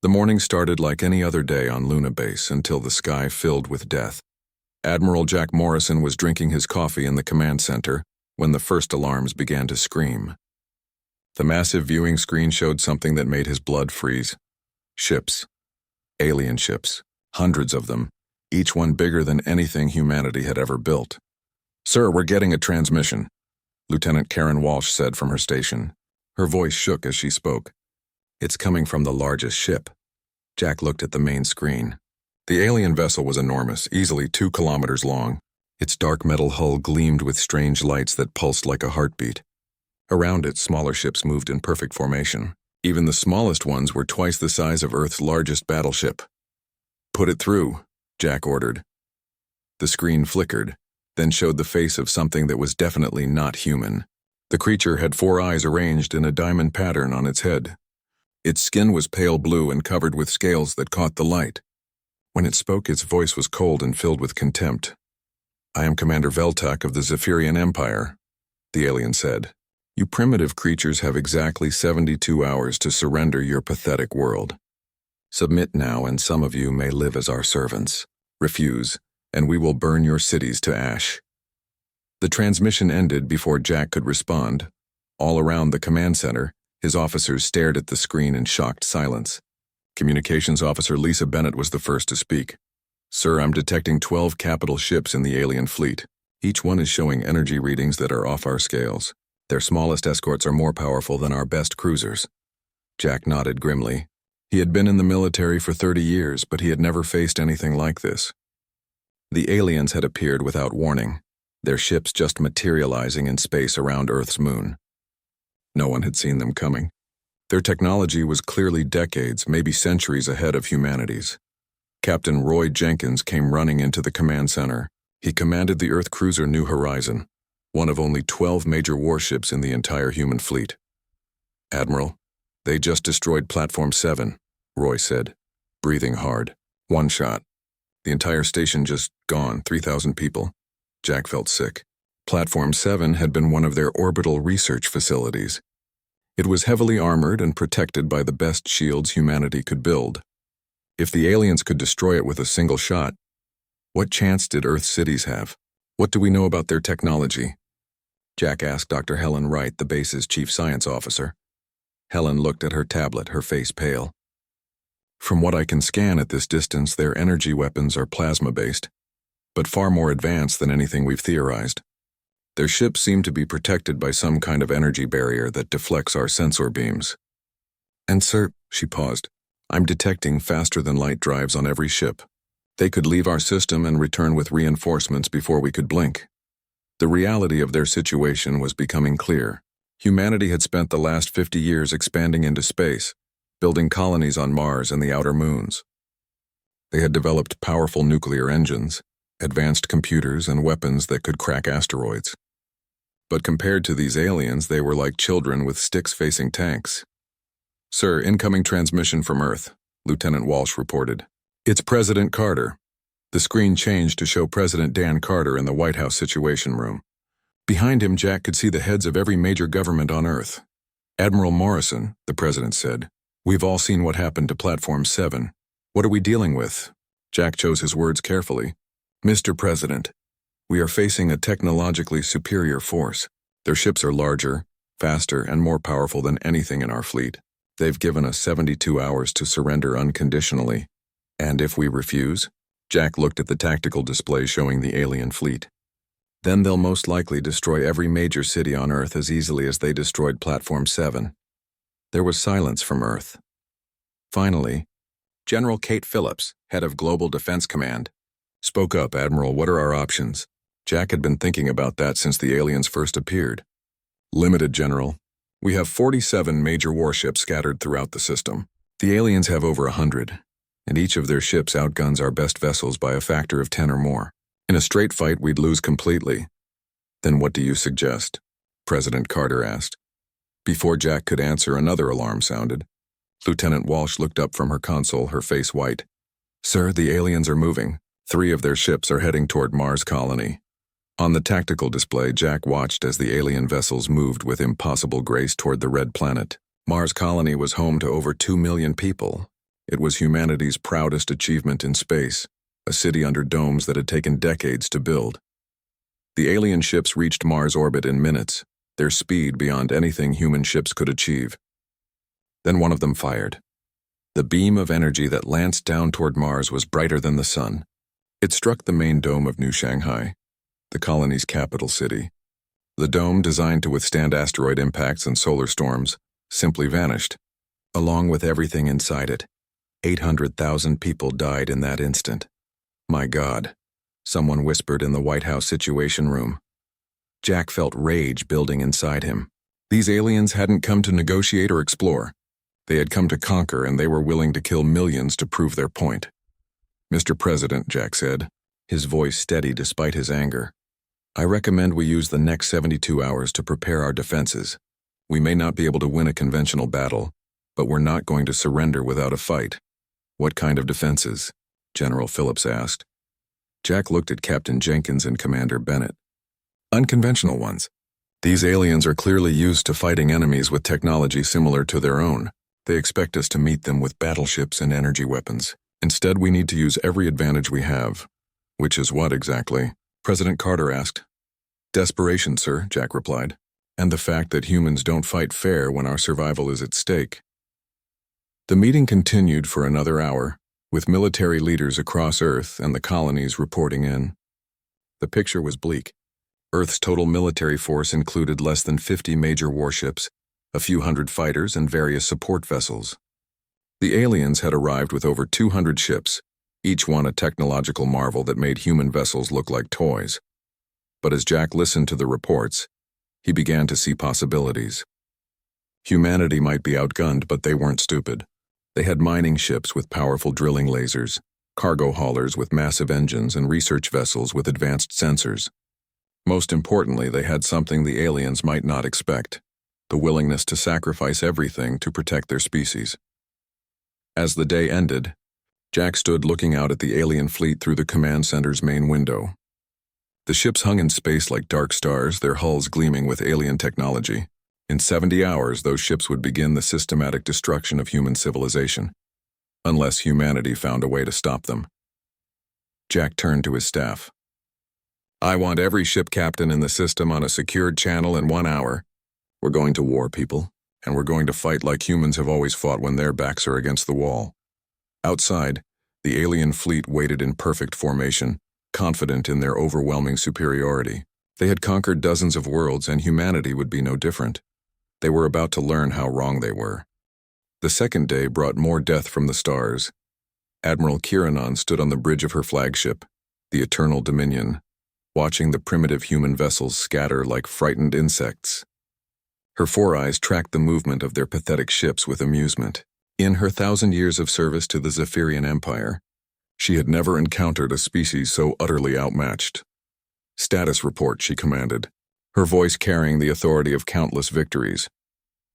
The morning started like any other day on Luna Base until the sky filled with death. Admiral Jack Morrison was drinking his coffee in the command center when the first alarms began to scream. The massive viewing screen showed something that made his blood freeze. Ships. Alien ships. Hundreds of them, each one bigger than anything humanity had ever built. "Sir, we're getting a transmission," Lieutenant Karen Walsh said from her station. Her voice shook as she spoke. "It's coming from the largest ship." Jack looked at the main screen. The alien vessel was enormous, easily 2 kilometers long. Its dark metal hull gleamed with strange lights that pulsed like a heartbeat. Around it, smaller ships moved in perfect formation. Even the smallest ones were twice the size of Earth's largest battleship. "Put it through," Jack ordered. The screen flickered, then showed the face of something that was definitely not human. The creature had 4 eyes arranged in a diamond pattern on its head. Its skin was pale blue and covered with scales that caught the light. When it spoke, its voice was cold and filled with contempt. "I am Commander Veltak of the Zephyrian Empire," the alien said. "You primitive creatures have exactly 72 hours to surrender your pathetic world. Submit now, and some of you may live as our servants. Refuse, and we will burn your cities to ash." The transmission ended before Jack could respond. All around the command center, his officers stared at the screen in shocked silence. Communications Officer Lisa Bennett was the first to speak. "Sir, I'm detecting 12 capital ships in the alien fleet. Each one is showing energy readings that are off our scales. Their smallest escorts are more powerful than our best cruisers." Jack nodded grimly. He had been in the military for 30 years, but he had never faced anything like this. The aliens had appeared without warning, their ships just materializing in space around Earth's moon. No one had seen them coming. Their technology was clearly decades, maybe centuries ahead of humanity's. Captain Roy Jenkins came running into the command center. He commanded the Earth cruiser New Horizon, one of only 12 major warships in the entire human fleet. "Admiral, they just destroyed Platform 7, Roy said, breathing hard. "One shot. The entire station just gone, 3,000 people. Jack felt sick. Platform 7 had been one of their orbital research facilities. It was heavily armored and protected by the best shields humanity could build. If the aliens could destroy it with a single shot, what chance did Earth's cities have? What do we know about their technology? Jack asked Dr. Helen Wright, the base's chief science officer. Helen looked at her tablet, her face pale. "From what I can scan at this distance, their energy weapons are plasma-based, but far more advanced than anything we've theorized. Their ships seem to be protected by some kind of energy barrier that deflects our sensor beams. And sir," she paused, "I'm detecting faster-than-light drives on every ship. They could leave our system and return with reinforcements before we could blink." The reality of their situation was becoming clear. Humanity had spent the last 50 years expanding into space, building colonies on Mars and the outer moons. They had developed powerful nuclear engines, advanced computers, and weapons that could crack asteroids. But compared to these aliens, they were like children with sticks facing tanks. "Sir, incoming transmission from Earth," Lieutenant Walsh reported. "It's President Carter." The screen changed to show President Dan Carter in the White House Situation Room. Behind him, Jack could see the heads of every major government on Earth. "Admiral Morrison," the president said, "we've all seen what happened to Platform 7. What are we dealing with?" Jack chose his words carefully. "Mr. President, we are facing a technologically superior force. Their ships are larger, faster, and more powerful than anything in our fleet. They've given us 72 hours to surrender unconditionally. And if we refuse?" Jack looked at the tactical display showing the alien fleet. "Then they'll most likely destroy every major city on Earth as easily as they destroyed Platform 7. There was silence from Earth. Finally, General Kate Phillips, head of Global Defense Command, spoke up. "Admiral, what are our options?" Jack had been thinking about that since the aliens first appeared. "Limited, General. We have 47 major warships scattered throughout the system. The aliens have over 100, and each of their ships outguns our best vessels by a factor of 10 or more. In a straight fight, we'd lose completely." "Then what do you suggest?" President Carter asked. Before Jack could answer, another alarm sounded. Lieutenant Walsh looked up from her console, her face white. "Sir, the aliens are moving. 3 of their ships are heading toward Mars Colony." On the tactical display, Jack watched as the alien vessels moved with impossible grace toward the red planet. Mars Colony was home to over 2 million people. It was humanity's proudest achievement in space, a city under domes that had taken decades to build. The alien ships reached Mars orbit in minutes, their speed beyond anything human ships could achieve. Then one of them fired. The beam of energy that lanced down toward Mars was brighter than the sun. It struck the main dome of New Shanghai, the colony's capital city. The dome, designed to withstand asteroid impacts and solar storms, simply vanished, along with everything inside it. 800,000 people died in that instant. My God, someone whispered in the White House Situation Room. Jack felt rage building inside him. These aliens hadn't come to negotiate or explore. They had come to conquer, and they were willing to kill millions to prove their point. "Mr. President," Jack said, his voice steady despite his anger, "I recommend we use the next 72 hours to prepare our defenses. We may not be able to win a conventional battle, but we're not going to surrender without a fight." "What kind of defenses?" General Phillips asked. Jack looked at Captain Jenkins and Commander Bennett. "Unconventional ones. These aliens are clearly used to fighting enemies with technology similar to their own. They expect us to meet them with battleships and energy weapons. Instead, we need to use every advantage we have." "Which is what exactly?" President Carter asked. "Desperation, sir," Jack replied, "and the fact that humans don't fight fair when our survival is at stake." The meeting continued for another hour, with military leaders across Earth and the colonies reporting in. The picture was bleak. Earth's total military force included less than 50 major warships, a few hundred fighters, and various support vessels. The aliens had arrived with over 200 ships, each one a technological marvel that made human vessels look like toys. But as Jack listened to the reports, he began to see possibilities. Humanity might be outgunned, but they weren't stupid. They had mining ships with powerful drilling lasers, cargo haulers with massive engines, and research vessels with advanced sensors. Most importantly, they had something the aliens might not expect: the willingness to sacrifice everything to protect their species. As the day ended, Jack stood looking out at the alien fleet through the command center's main window. The ships hung in space like dark stars, their hulls gleaming with alien technology. In 70 hours, those ships would begin the systematic destruction of human civilization, unless humanity found a way to stop them. Jack turned to his staff. "I want every ship captain in the system on a secured channel in 1 hour. We're going to war, people, and we're going to fight like humans have always fought when their backs are against the wall." Outside, the alien fleet waited in perfect formation, confident in their overwhelming superiority. They had conquered dozens of worlds, and humanity would be no different. They were about to learn how wrong they were. The second day brought more death from the stars. Admiral Kiranon stood on the bridge of her flagship, the Eternal Dominion, watching the primitive human vessels scatter like frightened insects. Her four eyes tracked the movement of their pathetic ships with amusement. In her 1,000 years of service to the Zephyrian Empire, she had never encountered a species so utterly outmatched. "Status report," she commanded, her voice carrying the authority of countless victories.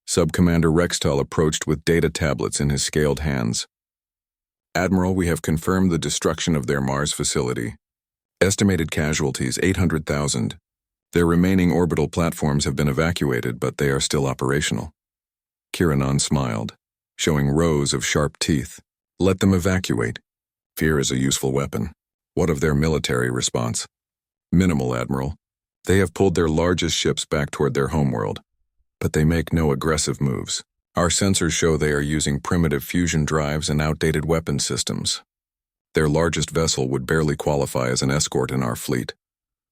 Sub-Commander Rextal approached with data tablets in his scaled hands. "Admiral, we have confirmed the destruction of their Mars facility. Estimated casualties 800,000. Their remaining orbital platforms have been evacuated, but they are still operational." Kiranon smiled, showing rows of sharp teeth. "Let them evacuate. Fear is a useful weapon." "What of their military response?" "Minimal, Admiral. They have pulled their largest ships back toward their homeworld, but they make no aggressive moves. Our sensors show they are using primitive fusion drives and outdated weapon systems. Their largest vessel would barely qualify as an escort in our fleet."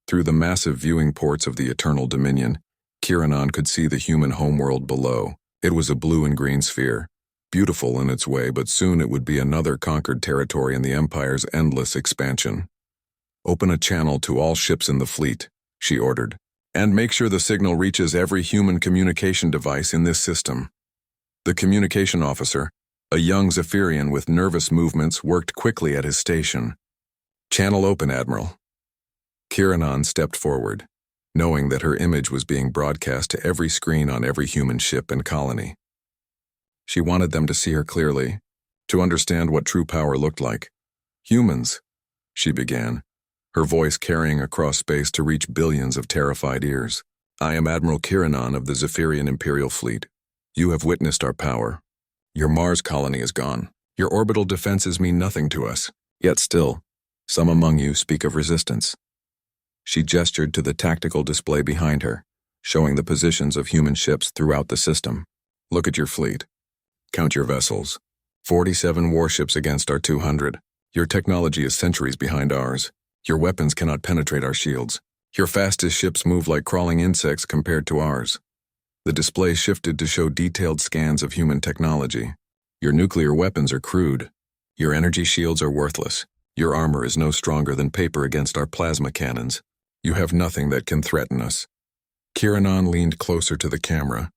Through the massive viewing ports of the Eternal Dominion, Kiranon could see the human homeworld below. It was a blue and green sphere, beautiful in its way, but soon it would be another conquered territory in the Empire's endless expansion. "Open a channel to all ships in the fleet," she ordered, "and make sure the signal reaches every human communication device in this system." The communication officer, a young Zephyrian with nervous movements, worked quickly at his station. "Channel open, Admiral." Kiranon stepped forward, knowing that her image was being broadcast to every screen on every human ship and colony. She wanted them to see her clearly, to understand what true power looked like. "Humans," she began, her voice carrying across space to reach billions of terrified ears. "I am Admiral Kiranon of the Zephyrian Imperial Fleet. You have witnessed our power. Your Mars colony is gone. Your orbital defenses mean nothing to us. Yet still, some among you speak of resistance. She gestured to the tactical display behind her, showing the positions of human ships throughout the system. Look at your fleet. Count your vessels. 47 warships against our 200. Your technology is centuries behind ours. Your weapons cannot penetrate our shields. Your fastest ships move like crawling insects compared to ours. The display shifted to show detailed scans of human technology. Your nuclear weapons are crude. Your energy shields are worthless. Your armor is no stronger than paper against our plasma cannons. You have nothing that can threaten us. Kiranon leaned closer to the camera.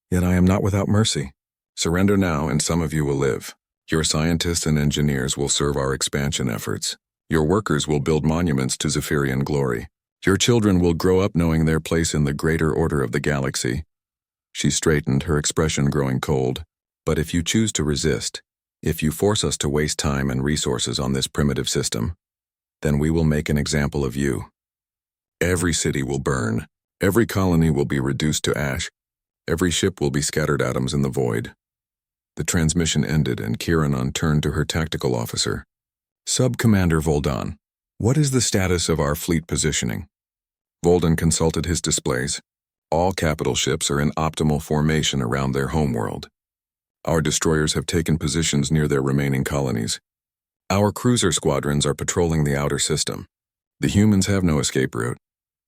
Yet I am not without mercy. Surrender now and some of you will live. Your scientists and engineers will serve our expansion efforts. Your workers will build monuments to Zephyrian glory. Your children will grow up knowing their place in the greater order of the galaxy. She straightened, her expression growing cold. But if you choose to resist, if you force us to waste time and resources on this primitive system, then we will make an example of you. Every city will burn. Every colony will be reduced to ash. Every ship will be scattered atoms in the void. The transmission ended and Kiranon turned to her tactical officer. Sub-Commander Voldan, what is the status of our fleet positioning? Voldan consulted his displays. All capital ships are in optimal formation around their homeworld. Our destroyers have taken positions near their remaining colonies. Our cruiser squadrons are patrolling the outer system. The humans have no escape route.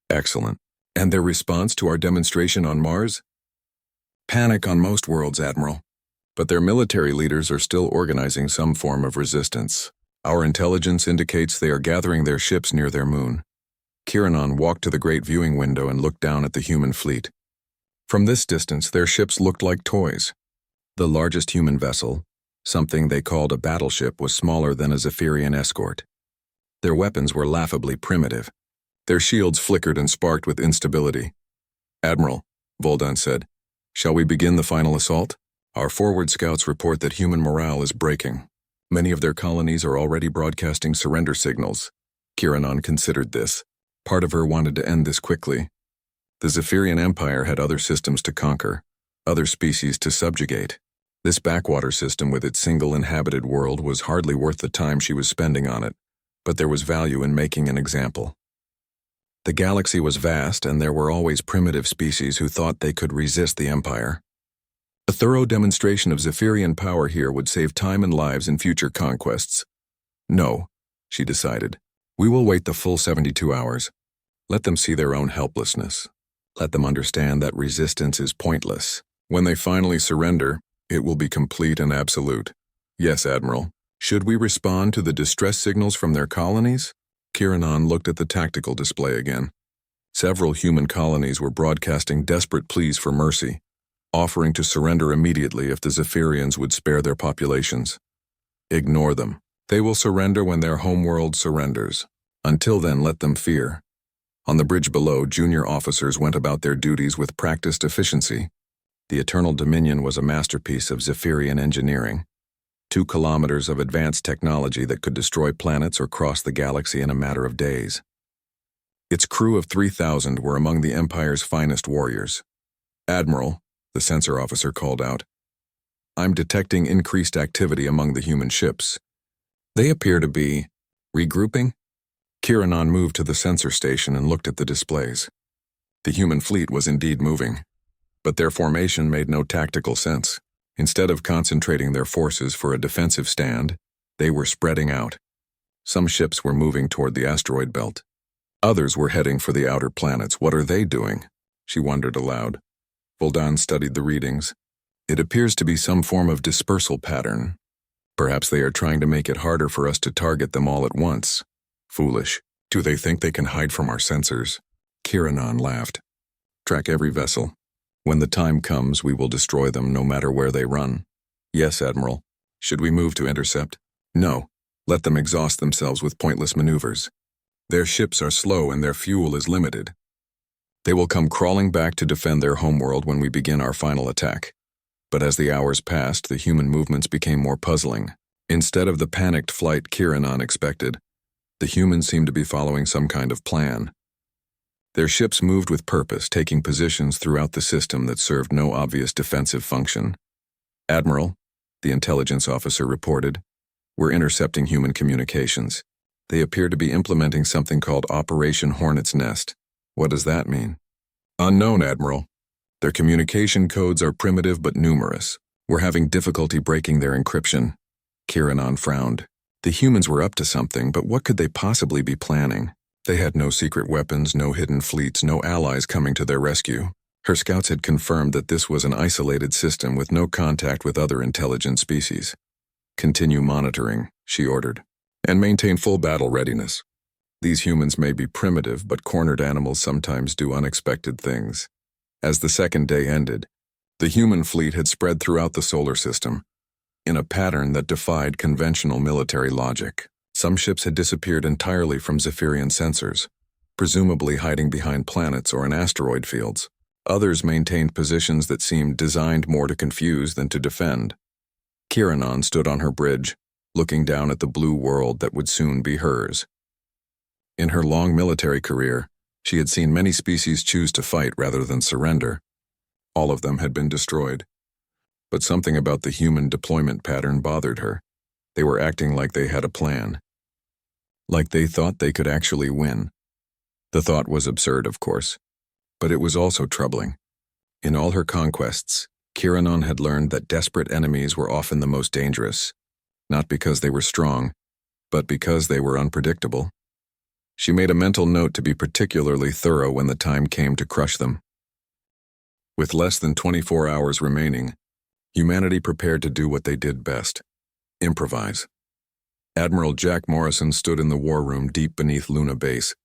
Excellent. And their response to our demonstration on Mars? Panic on most worlds, Admiral. But their military leaders are still organizing some form of resistance. Our intelligence indicates they are gathering their ships near their moon. Kiranon walked to the great viewing window and looked down at the human fleet. From this distance, their ships looked like toys. The largest human vessel, something they called a battleship, was smaller than a Zephyrian escort. Their weapons were laughably primitive. Their shields flickered and sparked with instability. Admiral, Voldan said, shall we begin the final assault? Our forward scouts report that human morale is breaking. Many of their colonies are already broadcasting surrender signals. Kiranon considered this. Part of her wanted to end this quickly. The Zephyrian Empire had other systems to conquer, other species to subjugate. This backwater system with its single inhabited world was hardly worth the time she was spending on it, but there was value in making an example. The galaxy was vast, and there were always primitive species who thought they could resist the Empire. A thorough demonstration of Zephyrian power here would save time and lives in future conquests. No, she decided. We will wait the full 72 hours. Let them see their own helplessness. Let them understand that resistance is pointless. When they finally surrender, it will be complete and absolute. Yes, Admiral. Should we respond to the distress signals from their colonies? Kiranon looked at the tactical display again. Several human colonies were broadcasting desperate pleas for mercy, offering to surrender immediately if the Zephyrians would spare their populations. Ignore them. They will surrender when their homeworld surrenders. Until then, let them fear. On the bridge below, junior officers went about their duties with practiced efficiency. The Eternal Dominion was a masterpiece of Zephyrian engineering. 2 kilometers of advanced technology that could destroy planets or cross the galaxy in a matter of days. Its crew of 3,000 were among the Empire's finest warriors. Admiral, the sensor officer called out, I'm detecting increased activity among the human ships. They appear to be regrouping. Kiranon moved to the sensor station and looked at the displays. The human fleet was indeed moving, but their formation made no tactical sense. Instead of concentrating their forces for a defensive stand, they were spreading out. Some ships were moving toward the asteroid belt. Others were heading for the outer planets. What are they doing? She wondered aloud. Voldan studied the readings. It appears to be some form of dispersal pattern. Perhaps they are trying to make it harder for us to target them all at once. Foolish. Do they think they can hide from our sensors? Kiranon laughed. Track every vessel. When the time comes, we will destroy them no matter where they run. Yes, Admiral. Should we move to intercept? No. Let them exhaust themselves with pointless maneuvers. Their ships are slow and their fuel is limited. They will come crawling back to defend their homeworld when we begin our final attack. But as the hours passed, the human movements became more puzzling. Instead of the panicked flight Kiranon expected, the humans seemed to be following some kind of plan. Their ships moved with purpose, taking positions throughout the system that served no obvious defensive function. Admiral, the intelligence officer reported. "We're intercepting human communications. They appear to be implementing something called Operation Hornet's Nest." "What does that mean?" "Unknown, Admiral. Their communication codes are primitive but numerous. We're having difficulty breaking their encryption." Kiranon frowned. The humans were up to something, but what could they possibly be planning? They had no secret weapons, no hidden fleets, no allies coming to their rescue. Her scouts had confirmed that this was an isolated system with no contact with other intelligent species. "Continue monitoring," she ordered, "and maintain full battle readiness. These humans may be primitive, but cornered animals sometimes do unexpected things." As the second day ended, the human fleet had spread throughout the solar system in a pattern that defied conventional military logic. Some ships had disappeared entirely from Zephyrian sensors, presumably hiding behind planets or in asteroid fields. Others maintained positions that seemed designed more to confuse than to defend. Kiranon stood on her bridge, looking down at the blue world that would soon be hers. In her long military career, she had seen many species choose to fight rather than surrender. All of them had been destroyed. But something about the human deployment pattern bothered her. They were acting like they had a plan. Like they thought they could actually win. The thought was absurd, of course, but it was also troubling. In all her conquests, Kiranon had learned that desperate enemies were often the most dangerous, not because they were strong, but because they were unpredictable. She made a mental note to be particularly thorough when the time came to crush them. With less than 24 hours remaining, humanity prepared to do what they did best: improvise. Admiral Jack Morrison stood in the war room deep beneath Luna Base,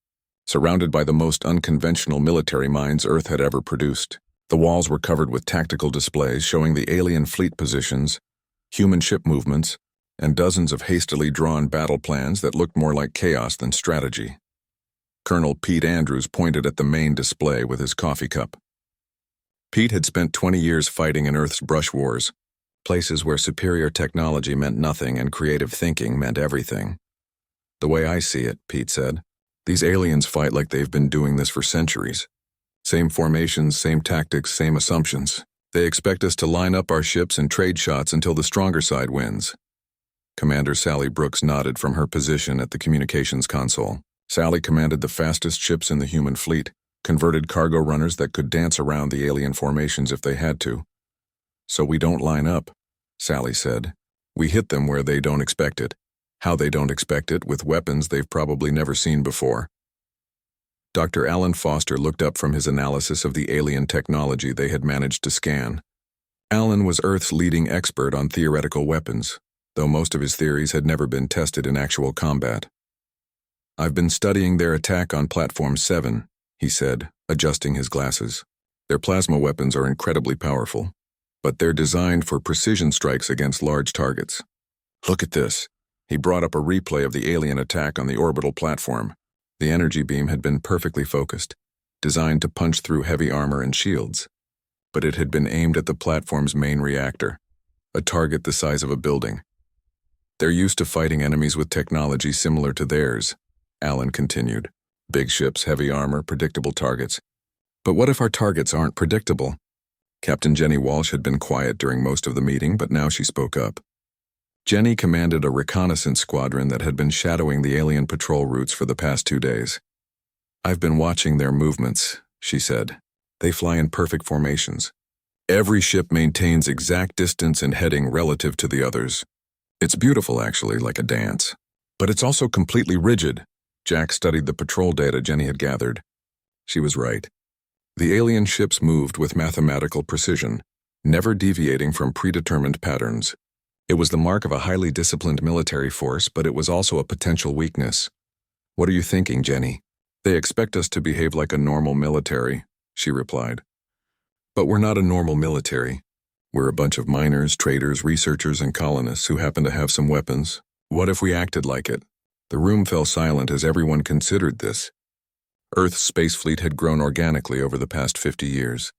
surrounded by the most unconventional military minds Earth had ever produced. The walls were covered with tactical displays showing the alien fleet positions, human ship movements, and dozens of hastily drawn battle plans that looked more like chaos than strategy. Colonel Pete Andrews pointed at the main display with his coffee cup. Pete had spent 20 years fighting in Earth's brush wars, places where superior technology meant nothing and creative thinking meant everything. "The way I see it," Pete said, "these aliens fight like they've been doing this for centuries. Same formations, same tactics, same assumptions. They expect us to line up our ships and trade shots until the stronger side wins." Commander Sally Brooks nodded from her position at the communications console. Sally commanded the fastest ships in the human fleet, converted cargo runners that could dance around the alien formations if they had to. "So we don't line up," Sally said. "We hit them where they don't expect it. How they don't expect it, with weapons they've probably never seen before." Dr. Alan Foster looked up from his analysis of the alien technology they had managed to scan. Alan was Earth's leading expert on theoretical weapons, though most of his theories had never been tested in actual combat. "I've been studying their attack on Platform 7, he said, adjusting his glasses. "Their plasma weapons are incredibly powerful, but they're designed for precision strikes against large targets. Look at this." He brought up a replay of the alien attack on the orbital platform. The energy beam had been perfectly focused, designed to punch through heavy armor and shields. But it had been aimed at the platform's main reactor, a target the size of a building. "They're used to fighting enemies with technology similar to theirs," Alan continued. "Big ships, heavy armor, predictable targets. But what if our targets aren't predictable?" Captain Jenny Walsh had been quiet during most of the meeting, but now she spoke up. Jenny commanded a reconnaissance squadron that had been shadowing the alien patrol routes for the past 2 days. "I've been watching their movements," she said. "They fly in perfect formations. Every ship maintains exact distance and heading relative to the others. It's beautiful, actually, like a dance. But it's also completely rigid." Jack studied the patrol data Jenny had gathered. She was right. The alien ships moved with mathematical precision, never deviating from predetermined patterns. It was the mark of a highly disciplined military force, but it was also a potential weakness. "What are you thinking, Jenny?" "They expect us to behave like a normal military," she replied. "But we're not a normal military. We're a bunch of miners, traders, researchers, and colonists who happen to have some weapons. What if we acted like it?" The room fell silent as everyone considered this. Earth's space fleet had grown organically over the past 50 years.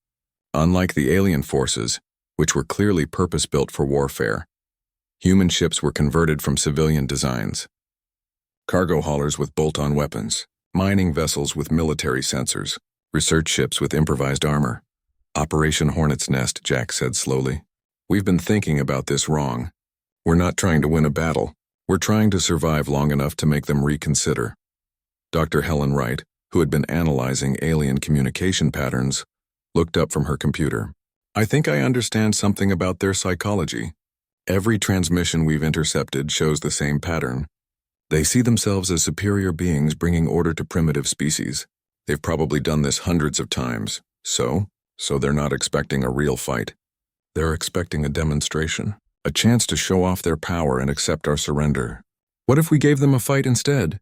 Unlike the alien forces, which were clearly purpose-built for warfare, human ships were converted from civilian designs. Cargo haulers with bolt-on weapons, mining vessels with military sensors, research ships with improvised armor. "Operation Hornet's Nest," Jack said slowly. We've been thinking about this wrong. We're not trying to win a battle. We're trying to survive long enough to make them reconsider. Dr. Helen Wright, who had been analyzing alien communication patterns, looked up from her computer. I think I understand something about their psychology. Every transmission we've intercepted shows the same pattern. They see themselves as superior beings bringing order to primitive species. They've probably done this hundreds of times. So they're not expecting a real fight. They're expecting a demonstration, a chance to show off their power and accept our surrender. What if we gave them a fight instead?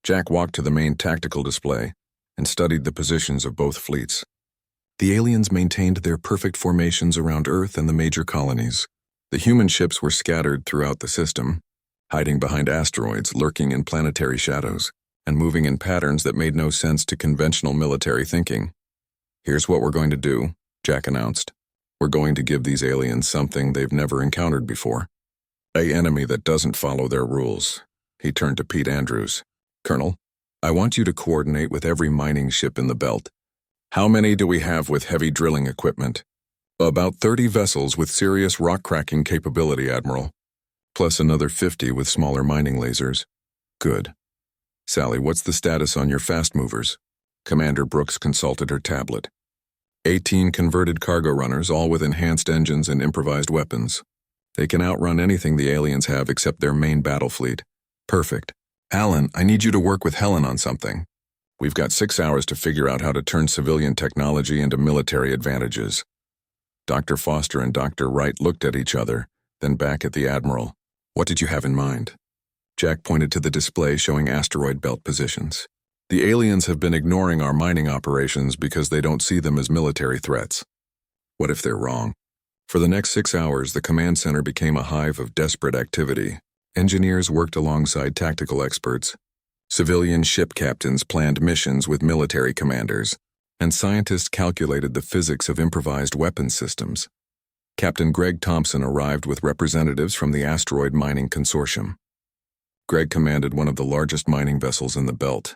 Jack walked to the main tactical display and studied the positions of both fleets. The aliens maintained their perfect formations around Earth and the major colonies. The human ships were scattered throughout the system, hiding behind asteroids, lurking in planetary shadows, and moving in patterns that made no sense to conventional military thinking. Here's what we're going to do, Jack announced. We're going to give these aliens something they've never encountered before. An enemy that doesn't follow their rules. He turned to Pete Andrews. Colonel, I want you to coordinate with every mining ship in the belt. How many do we have with heavy drilling equipment? About 30 vessels with serious rock-cracking capability, Admiral. Plus another 50 with smaller mining lasers. Good. Sally, what's the status on your fast movers? Commander Brooks consulted her tablet. 18 converted cargo runners, all with enhanced engines and improvised weapons. They can outrun anything the aliens have except their main battle fleet. Perfect. Alan, I need you to work with Helen on something. We've got 6 hours to figure out how to turn civilian technology into military advantages. Dr. Foster and Dr. Wright looked at each other, then back at the Admiral. What did you have in mind? Jack pointed to the display showing asteroid belt positions. The aliens have been ignoring our mining operations because they don't see them as military threats. What if they're wrong? For the next 6 hours, the command center became a hive of desperate activity. Engineers worked alongside tactical experts. Civilian ship captains planned missions with military commanders, and scientists calculated the physics of improvised weapons systems. Captain Greg Thompson arrived with representatives from the Asteroid Mining Consortium. Greg commanded one of the largest mining vessels in the belt,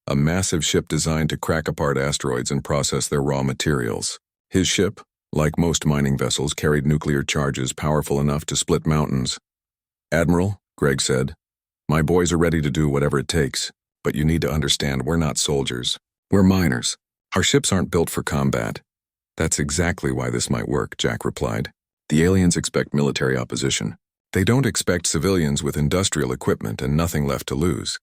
a massive ship designed to crack apart asteroids and process their raw materials. His ship, like most mining vessels, carried nuclear charges powerful enough to split mountains. Admiral, Greg said, my boys are ready to do whatever it takes, but you need to understand we're not soldiers. We're miners. Our ships aren't built for combat. That's exactly why this might work, Jack replied. The aliens expect military opposition. They don't expect civilians with industrial equipment and nothing left to lose.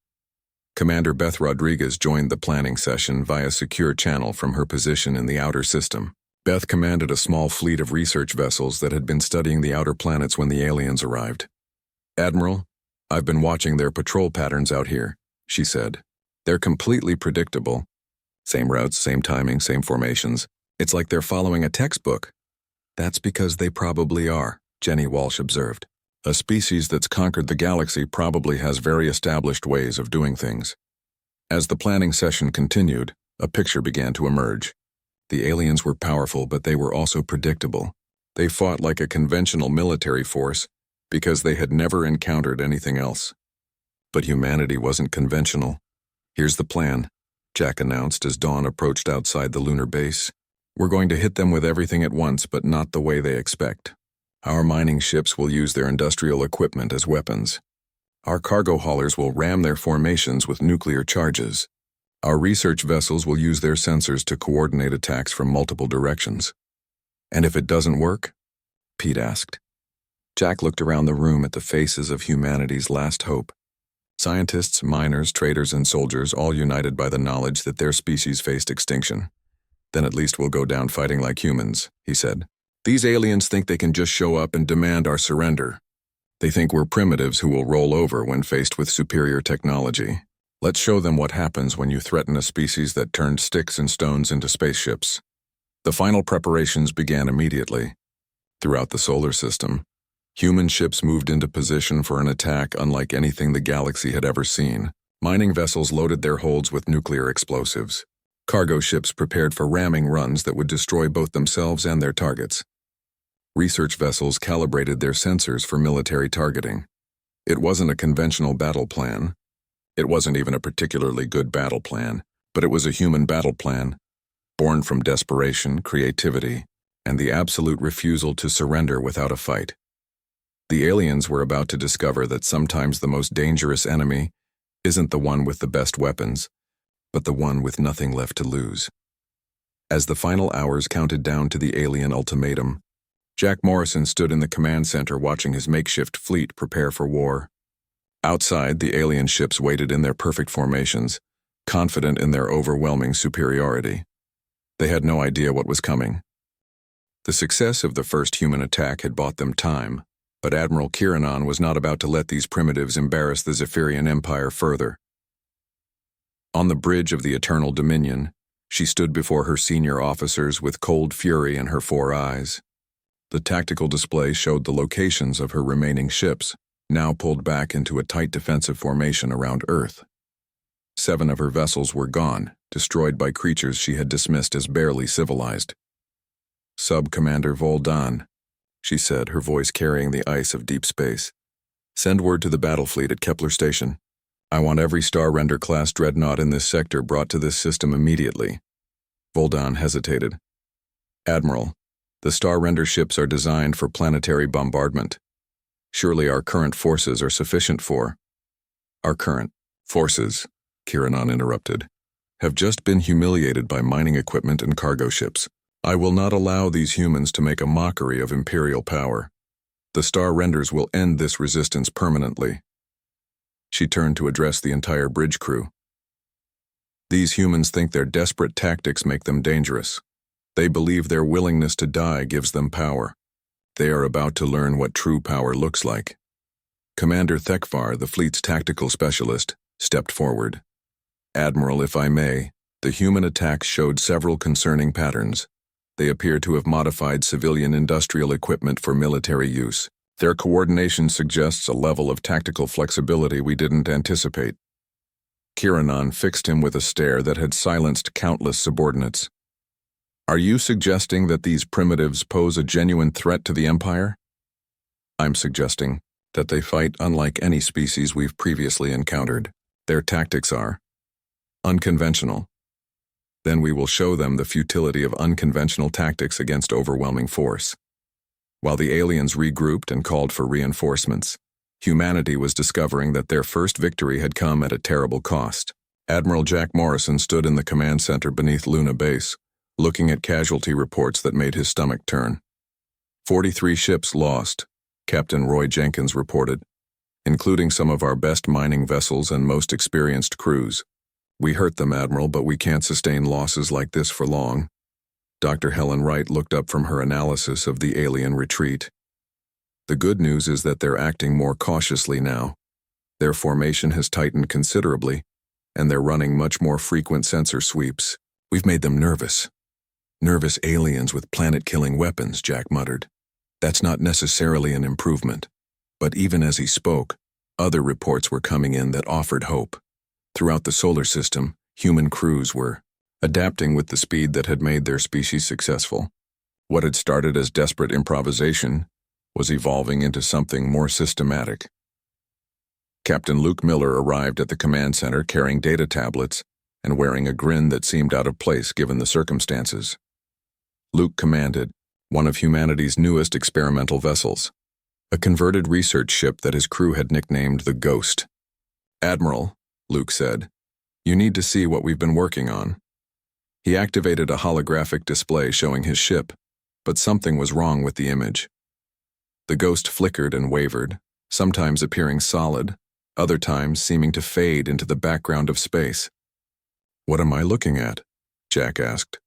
Commander Beth Rodriguez joined the planning session via secure channel from her position in the outer system. Beth commanded a small fleet of research vessels that had been studying the outer planets when the aliens arrived. Admiral, I've been watching their patrol patterns out here, she said. They're completely predictable. Same routes, same timing, same formations. It's like they're following a textbook. That's because they probably are, Jenny Walsh observed. A species that's conquered the galaxy probably has very established ways of doing things. As the planning session continued, a picture began to emerge. The aliens were powerful, but they were also predictable. They fought like a conventional military force because they had never encountered anything else. But humanity wasn't conventional. Here's the plan, Jack announced as dawn approached outside the lunar base. We're going to hit them with everything at once, but not the way they expect. Our mining ships will use their industrial equipment as weapons. Our cargo haulers will ram their formations with nuclear charges. Our research vessels will use their sensors to coordinate attacks from multiple directions. And if it doesn't work? Pete asked. Jack looked around the room at the faces of humanity's last hope. Scientists, miners, traders, and soldiers, all united by the knowledge that their species faced extinction. Then at least we'll go down fighting like humans, he said. These aliens think they can just show up and demand our surrender. They think we're primitives who will roll over when faced with superior technology. Let's show them what happens when you threaten a species that turned sticks and stones into spaceships. The final preparations began immediately. Throughout the solar system, human ships moved into position for an attack unlike anything the galaxy had ever seen. Mining vessels loaded their holds with nuclear explosives. Cargo ships prepared for ramming runs that would destroy both themselves and their targets. Research vessels calibrated their sensors for military targeting. It wasn't a conventional battle plan. It wasn't even a particularly good battle plan, but it was a human battle plan, born from desperation, creativity, and the absolute refusal to surrender without a fight. The aliens were about to discover that sometimes the most dangerous enemy isn't the one with the best weapons, but the one with nothing left to lose. As the final hours counted down to the alien ultimatum, Jack Morrison stood in the command center watching his makeshift fleet prepare for war. Outside, the alien ships waited in their perfect formations, confident in their overwhelming superiority. They had no idea what was coming. The success of the first human attack had bought them time, but Admiral Kiranon was not about to let these primitives embarrass the Zephyrian Empire further. On the bridge of the Eternal Dominion, she stood before her senior officers with cold fury in her 4 eyes. The tactical display showed the locations of her remaining ships, now pulled back into a tight defensive formation around Earth. 7 of her vessels were gone, destroyed by creatures she had dismissed as barely civilized. "Sub-Commander Voldan," she said, her voice carrying the ice of deep space. "Send word to the battle fleet at Kepler Station. I want every Star Render-class dreadnought in this sector brought to this system immediately." Voldan hesitated. "Admiral, the Star Render ships are designed for planetary bombardment. Surely our current forces are sufficient for—" "Our current forces," Kiranon interrupted, "have just been humiliated by mining equipment and cargo ships. I will not allow these humans to make a mockery of Imperial power. The Star Renders will end this resistance permanently." She turned to address the entire bridge crew. "These humans think their desperate tactics make them dangerous. They believe their willingness to die gives them power. They are about to learn what true power looks like." Commander Thekvar, the fleet's tactical specialist, stepped forward. "Admiral, if I may, the human attacks showed several concerning patterns. They appear to have modified civilian industrial equipment for military use. Their coordination suggests a level of tactical flexibility we didn't anticipate." Kiranon fixed him with a stare that had silenced countless subordinates. "Are you suggesting that these primitives pose a genuine threat to the Empire?" "I'm suggesting that they fight unlike any species we've previously encountered. Their tactics are unconventional. Then we will show them the futility of unconventional tactics against overwhelming force." While the aliens regrouped and called for reinforcements, humanity was discovering that their first victory had come at a terrible cost. Admiral Jack Morrison stood in the command center beneath Luna Base, looking at casualty reports that made his stomach turn. 43 ships lost, Captain Roy Jenkins reported, including some of our best mining vessels and most experienced crews. "We hurt them, Admiral, but we can't sustain losses like this for long." Dr. Helen Wright looked up from her analysis of the alien retreat. "The good news is that they're acting more cautiously now. Their formation has tightened considerably, and they're running much more frequent sensor sweeps. We've made them nervous." "Nervous aliens with planet-killing weapons," Jack muttered. "That's not necessarily an improvement." But even as he spoke, other reports were coming in that offered hope. Throughout the solar system, human crews were adapting with the speed that had made their species successful. What had started as desperate improvisation was evolving into something more systematic. Captain Luke Miller arrived at the command center carrying data tablets and wearing a grin that seemed out of place given the circumstances. Luke commanded one of humanity's newest experimental vessels, a converted research ship that his crew had nicknamed the Ghost. "Admiral," Luke said, "you need to see what we've been working on." He activated a holographic display showing his ship, but something was wrong with the image. The Ghost flickered and wavered, sometimes appearing solid, other times seeming to fade into the background of space. "What am I looking at?" Jack asked.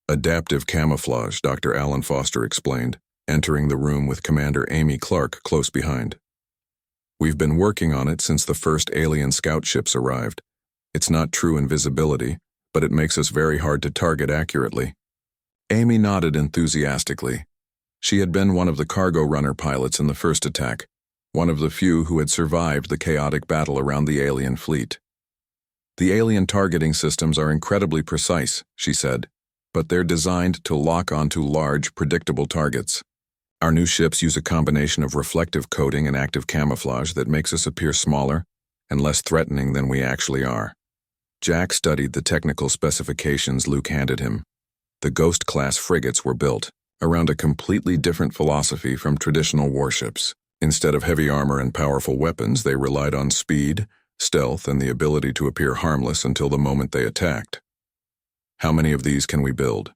"Adaptive camouflage," Dr. Alan Foster explained, entering the room with Commander Amy Clark close behind. "We've been working on it since the first alien scout ships arrived. It's not true invisibility, but it makes us very hard to target accurately." Amy nodded enthusiastically. She had been one of the cargo runner pilots in the first attack, one of the few who had survived the chaotic battle around the alien fleet. "The alien targeting systems are incredibly precise," she said, "but they're designed to lock onto large, predictable targets. Our new ships use a combination of reflective coating and active camouflage that makes us appear smaller and less threatening than we actually are." Jack studied the technical specifications Luke handed him. The Ghost-class frigates were built around a completely different philosophy from traditional warships. Instead of heavy armor and powerful weapons, they relied on speed, stealth, and the ability to appear harmless until the moment they attacked. How many of these can we build?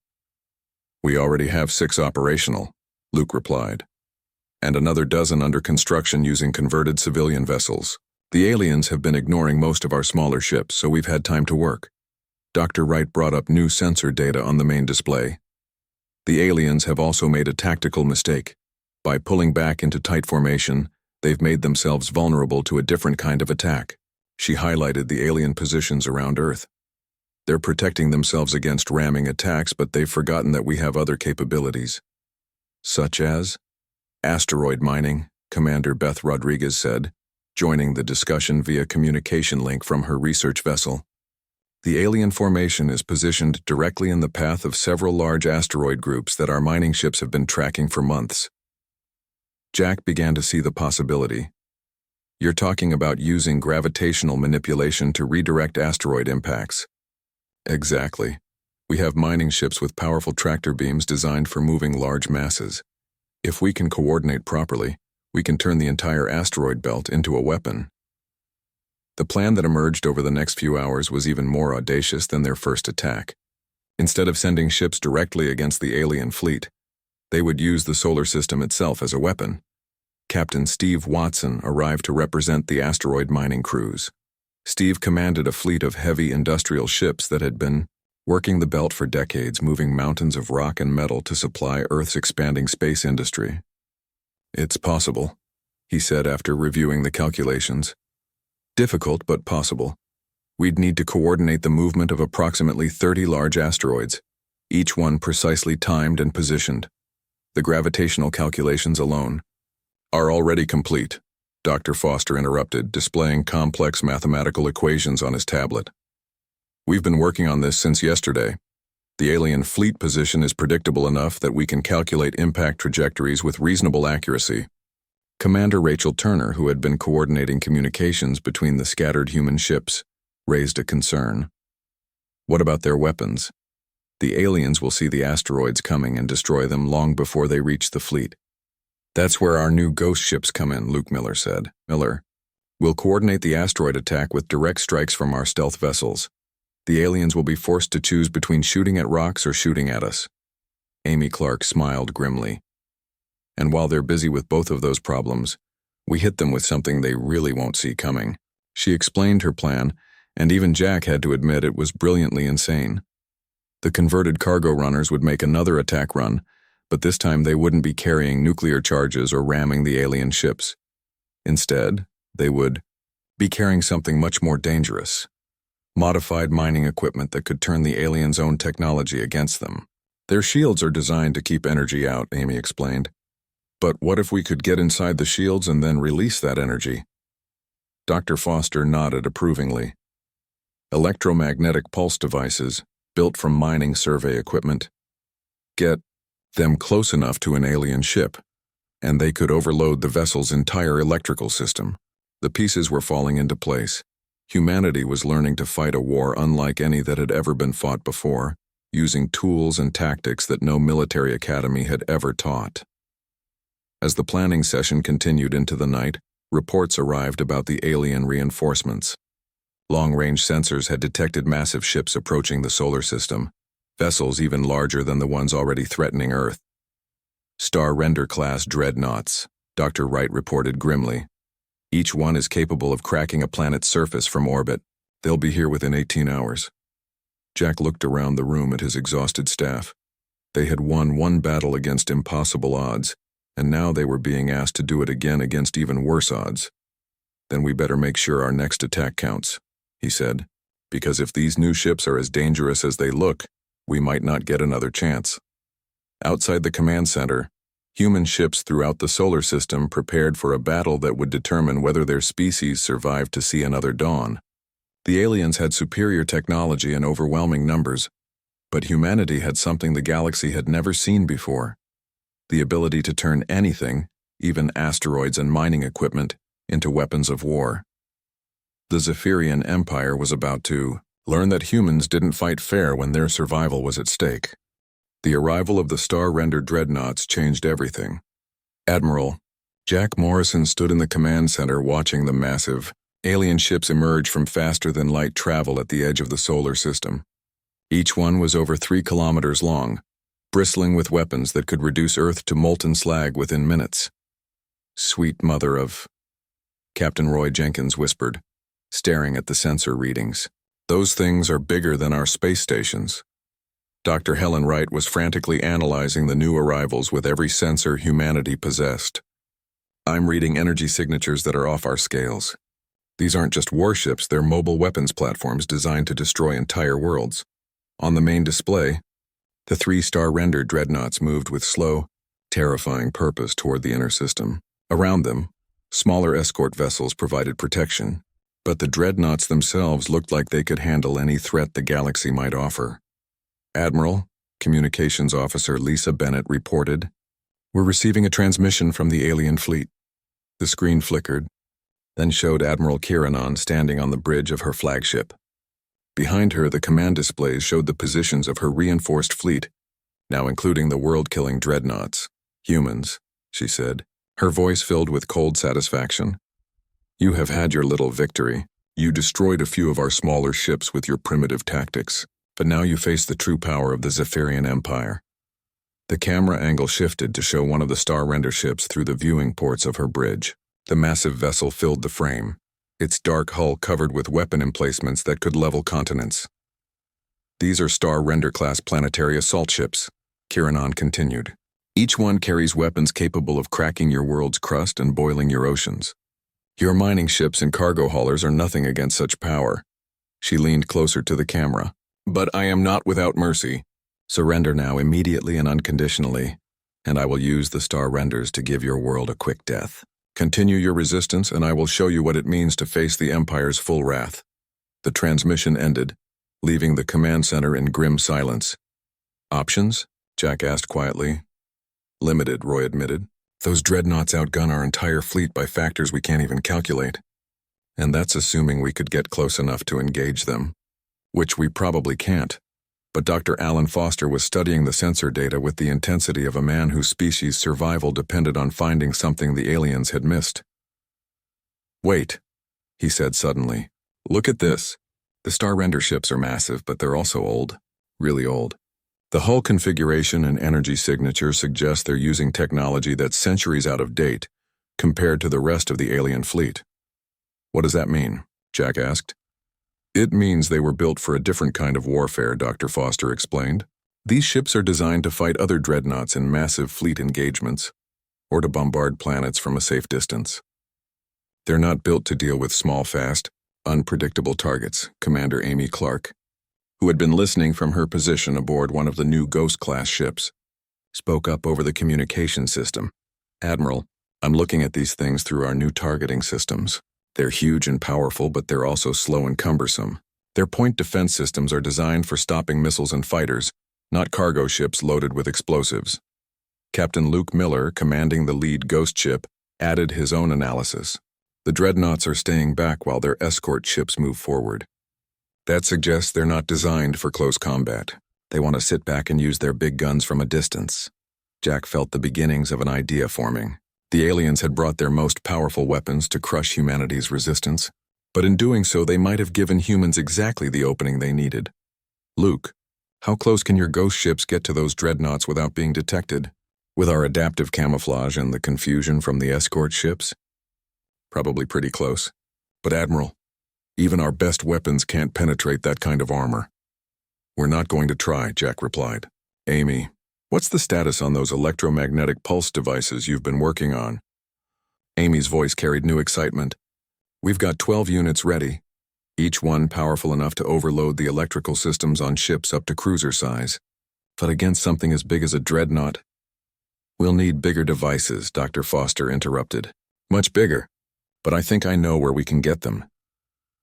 We already have 6 operational, Luke replied, and another dozen under construction using converted civilian vessels. The aliens have been ignoring most of our smaller ships, so we've had time to work. Dr. Wright brought up new sensor data on the main display. The aliens have also made a tactical mistake. By pulling back into tight formation, they've made themselves vulnerable to a different kind of attack. She highlighted the alien positions around Earth. They're protecting themselves against ramming attacks, but they've forgotten that we have other capabilities. Such as? Asteroid mining, Commander Beth Rodriguez said, joining the discussion via communication link from her research vessel. The alien formation is positioned directly in the path of several large asteroid groups that our mining ships have been tracking for months. Jack began to see the possibility. You're talking about using gravitational manipulation to redirect asteroid impacts. Exactly. We have mining ships with powerful tractor beams designed for moving large masses. If we can coordinate properly, we can turn the entire asteroid belt into a weapon. The plan that emerged over the next few hours was even more audacious than their first attack. Instead of sending ships directly against the alien fleet, they would use the solar system itself as a weapon. Captain Steve Watson arrived to represent the asteroid mining crews. Steve commanded a fleet of heavy industrial ships that had been working the belt for decades, moving mountains of rock and metal to supply Earth's expanding space industry. It's possible, he said after reviewing the calculations. Difficult, but possible. We'd need to coordinate the movement of approximately 30 large asteroids, each one precisely timed and positioned. The gravitational calculations alone are already complete, Dr. Foster interrupted, displaying complex mathematical equations on his tablet. We've been working on this since yesterday. The alien fleet position is predictable enough that we can calculate impact trajectories with reasonable accuracy. Commander Rachel Turner, who had been coordinating communications between the scattered human ships, raised a concern. What about their weapons? The aliens will see the asteroids coming and destroy them long before they reach the fleet. That's where our new ghost ships come in, Luke Miller said. Miller, we'll coordinate the asteroid attack with direct strikes from our stealth vessels. The aliens will be forced to choose between shooting at rocks or shooting at us. Amy Clark smiled grimly. And while they're busy with both of those problems, we hit them with something they really won't see coming. She explained her plan, and even Jack had to admit it was brilliantly insane. The converted cargo runners would make another attack run, but this time they wouldn't be carrying nuclear charges or ramming the alien ships. Instead, they would be carrying something much more dangerous. Modified mining equipment that could turn the aliens' own technology against them. Their shields are designed to keep energy out, Amy explained. But what if we could get inside the shields and then release that energy? Dr. Foster nodded approvingly. Electromagnetic pulse devices, built from mining survey equipment. Get them close enough to an alien ship, and they could overload the vessel's entire electrical system. The pieces were falling into place. Humanity was learning to fight a war unlike any that had ever been fought before, using tools and tactics that no military academy had ever taught. As the planning session continued into the night, reports arrived about the alien reinforcements. Long-range sensors had detected massive ships approaching the solar system, vessels even larger than the ones already threatening Earth. Star Render-class dreadnoughts, Dr. Wright reported grimly. Each one is capable of cracking a planet's surface from orbit. They'll be here within 18 hours. Jack looked around the room at his exhausted staff. They had won one battle against impossible odds, and now they were being asked to do it again against even worse odds. Then we better make sure our next attack counts, he said, because if these new ships are as dangerous as they look, we might not get another chance. Outside the command center, human ships throughout the solar system prepared for a battle that would determine whether their species survived to see another dawn. The aliens had superior technology and overwhelming numbers, but humanity had something the galaxy had never seen before: the ability to turn anything, even asteroids and mining equipment, into weapons of war. The Zephyrian Empire was about to learn that humans didn't fight fair when their survival was at stake. The arrival of the star-rendered dreadnoughts changed everything. Admiral Jack Morrison stood in the command center watching the massive alien ships emerge from faster-than-light travel at the edge of the solar system. Each one was over 3 kilometers long, bristling with weapons that could reduce Earth to molten slag within minutes. "Sweet mother of..." Captain Roy Jenkins whispered, staring at the sensor readings. "Those things are bigger than our space stations." Dr. Helen Wright was frantically analyzing the new arrivals with every sensor humanity possessed. "I'm reading energy signatures that are off our scales. These aren't just warships, they're mobile weapons platforms designed to destroy entire worlds." On the main display, the 3-star rendered dreadnoughts moved with slow, terrifying purpose toward the inner system. Around them, smaller escort vessels provided protection, but the dreadnoughts themselves looked like they could handle any threat the galaxy might offer. "Admiral," Communications Officer Lisa Bennett reported, "we're receiving a transmission from the alien fleet." The screen flickered, then showed Admiral Kiranon standing on the bridge of her flagship. Behind her, the command displays showed the positions of her reinforced fleet, now including the world-killing dreadnoughts. "Humans," she said, her voice filled with cold satisfaction. "You have had your little victory. You destroyed a few of our smaller ships with your primitive tactics, but now you face the true power of the Zephyrian Empire." The camera angle shifted to show one of the star-render ships through the viewing ports of her bridge. The massive vessel filled the frame, its dark hull covered with weapon emplacements that could level continents. "These are star-render-class planetary assault ships," Kiranon continued. "Each one carries weapons capable of cracking your world's crust and boiling your oceans. Your mining ships and cargo haulers are nothing against such power." She leaned closer to the camera. "But I am not without mercy. Surrender now immediately and unconditionally, and I will use the star renders to give your world a quick death. Continue your resistance, and I will show you what it means to face the Empire's full wrath." The transmission ended, leaving the command center in grim silence. "Options?" Jack asked quietly. "Limited," Roy admitted. "Those dreadnoughts outgun our entire fleet by factors we can't even calculate. And that's assuming we could get close enough to engage them. Which we probably can't." But Dr. Alan Foster was studying the sensor data with the intensity of a man whose species' survival depended on finding something the aliens had missed. "Wait," he said suddenly. "Look at this. The star-render ships are massive, but they're also old. Really old. The hull configuration and energy signature suggest they're using technology that's centuries out of date compared to the rest of the alien fleet." "What does that mean?" Jack asked. "It means they were built for a different kind of warfare," Dr. Foster explained. "These ships are designed to fight other dreadnoughts in massive fleet engagements, or to bombard planets from a safe distance. They're not built to deal with small, fast, unpredictable targets," Commander Amy Clark, who had been listening from her position aboard one of the new Ghost-class ships, spoke up over the communication system. "Admiral, I'm looking at these things through our new targeting systems. They're huge and powerful, but they're also slow and cumbersome. Their point defense systems are designed for stopping missiles and fighters, not cargo ships loaded with explosives." Captain Luke Miller, commanding the lead Ghost ship, added his own analysis. "The dreadnoughts are staying back while their escort ships move forward. That suggests they're not designed for close combat. They want to sit back and use their big guns from a distance." Jack felt the beginnings of an idea forming. The aliens had brought their most powerful weapons to crush humanity's resistance, but in doing so they might have given humans exactly the opening they needed. "Luke, how close can your ghost ships get to those dreadnoughts without being detected? With our adaptive camouflage and the confusion from the escort ships?" "Probably pretty close. But Admiral, even our best weapons can't penetrate that kind of armor." "We're not going to try," Jack replied. "Amy, what's the status on those electromagnetic pulse devices you've been working on?" Amy's voice carried new excitement. "We've got 12 units ready, each one powerful enough to overload the electrical systems on ships up to cruiser size. But against something as big as a dreadnought, we'll need bigger devices," Dr. Foster interrupted. "Much bigger, but I think I know where we can get them."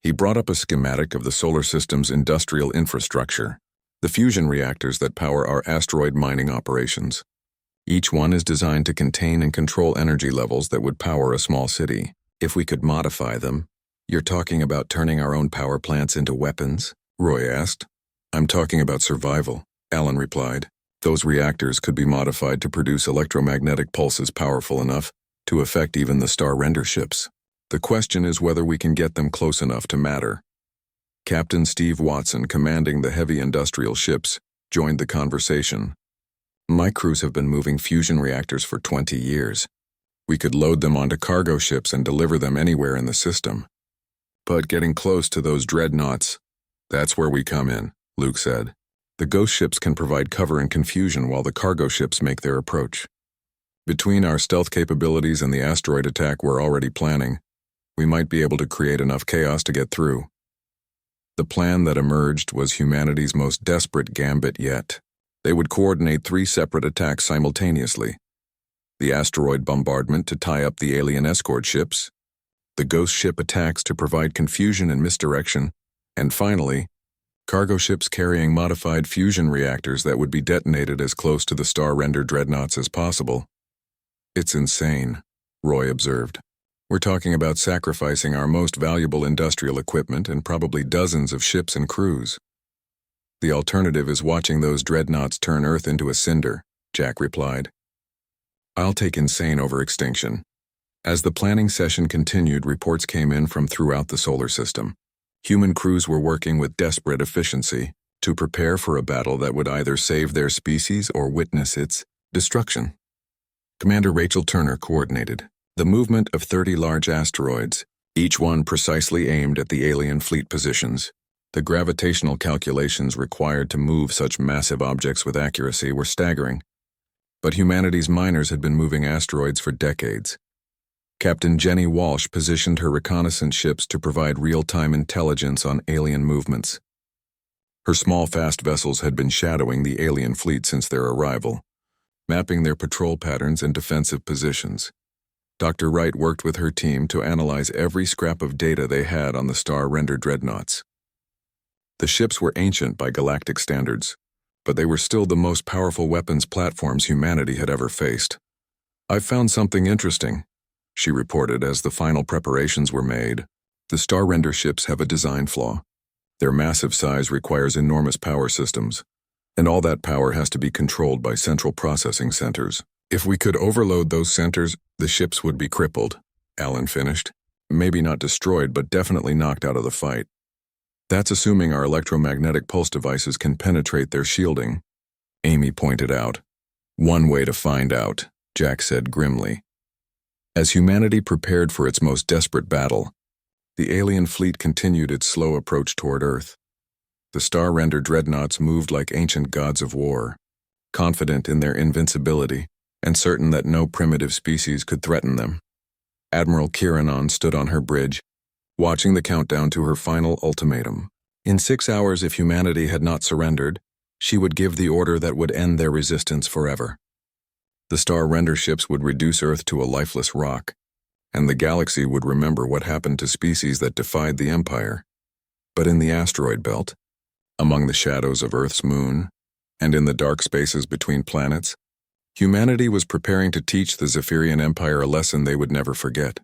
He brought up a schematic of the solar system's industrial infrastructure, the fusion reactors that power our asteroid mining operations. Each one is designed to contain and control energy levels that would power a small city. If we could modify them. "You're talking about turning our own power plants into weapons?" Roy asked. "I'm talking about survival," Alan replied. Those reactors could be modified to produce electromagnetic pulses powerful enough to affect even the star render ships. The question is whether we can get them close enough to matter. Captain Steve Watson, commanding the heavy industrial ships, joined the conversation. My crews have been moving fusion reactors for 20 years. We could load them onto cargo ships and deliver them anywhere in the system. But getting close to those dreadnoughts, that's where we come in, Luke said. The ghost ships can provide cover and confusion while the cargo ships make their approach. Between our stealth capabilities and the asteroid attack we're already planning, we might be able to create enough chaos to get through. The plan that emerged was humanity's most desperate gambit yet. They would coordinate 3 separate attacks simultaneously. The asteroid bombardment to tie up the alien escort ships, the ghost ship attacks to provide confusion and misdirection, and finally, cargo ships carrying modified fusion reactors that would be detonated as close to the star-render dreadnoughts as possible. It's insane, Roy observed. We're talking about sacrificing our most valuable industrial equipment and probably dozens of ships and crews. The alternative is watching those dreadnoughts turn Earth into a cinder, Jack replied. I'll take insane over extinction. As the planning session continued, reports came in from throughout the solar system. Human crews were working with desperate efficiency to prepare for a battle that would either save their species or witness its destruction. Commander Rachel Turner coordinated the movement of 30 large asteroids, each one precisely aimed at the alien fleet positions. The gravitational calculations required to move such massive objects with accuracy were staggering. But humanity's miners had been moving asteroids for decades. Captain Jenny Walsh positioned her reconnaissance ships to provide real-time intelligence on alien movements. Her small, fast vessels had been shadowing the alien fleet since their arrival, mapping their patrol patterns and defensive positions. Dr. Wright worked with her team to analyze every scrap of data they had on the star-render dreadnoughts. The ships were ancient by galactic standards, but they were still the most powerful weapons platforms humanity had ever faced. "I've found something interesting," she reported as the final preparations were made. The star-render ships have a design flaw. Their massive size requires enormous power systems, and all that power has to be controlled by central processing centers. If we could overload those centers, the ships would be crippled, Alan finished. Maybe not destroyed, but definitely knocked out of the fight. That's assuming our electromagnetic pulse devices can penetrate their shielding, Amy pointed out. One way to find out, Jack said grimly. As humanity prepared for its most desperate battle, the alien fleet continued its slow approach toward Earth. The star-render dreadnoughts moved like ancient gods of war, confident in their invincibility and certain that no primitive species could threaten them. Admiral Kiranon stood on her bridge, watching the countdown to her final ultimatum. In 6 hours, if humanity had not surrendered, she would give the order that would end their resistance forever. The star-render ships would reduce Earth to a lifeless rock, and the galaxy would remember what happened to species that defied the Empire. But in the asteroid belt, among the shadows of Earth's moon, and in the dark spaces between planets, humanity was preparing to teach the Zephyrian Empire a lesson they would never forget.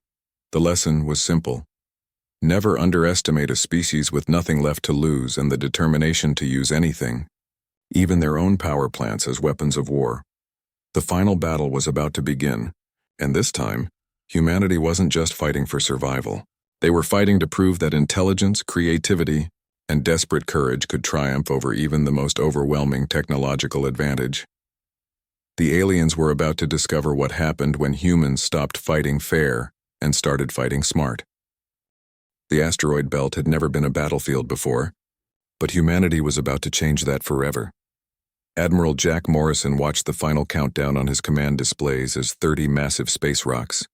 The lesson was simple. Never underestimate a species with nothing left to lose and the determination to use anything, even their own power plants, as weapons of war. The final battle was about to begin, and this time, humanity wasn't just fighting for survival. They were fighting to prove that intelligence, creativity, and desperate courage could triumph over even the most overwhelming technological advantage. The aliens were about to discover what happened when humans stopped fighting fair and started fighting smart. The asteroid belt had never been a battlefield before, but humanity was about to change that forever. Admiral Jack Morrison watched the final countdown on his command displays as 30 massive space rocks,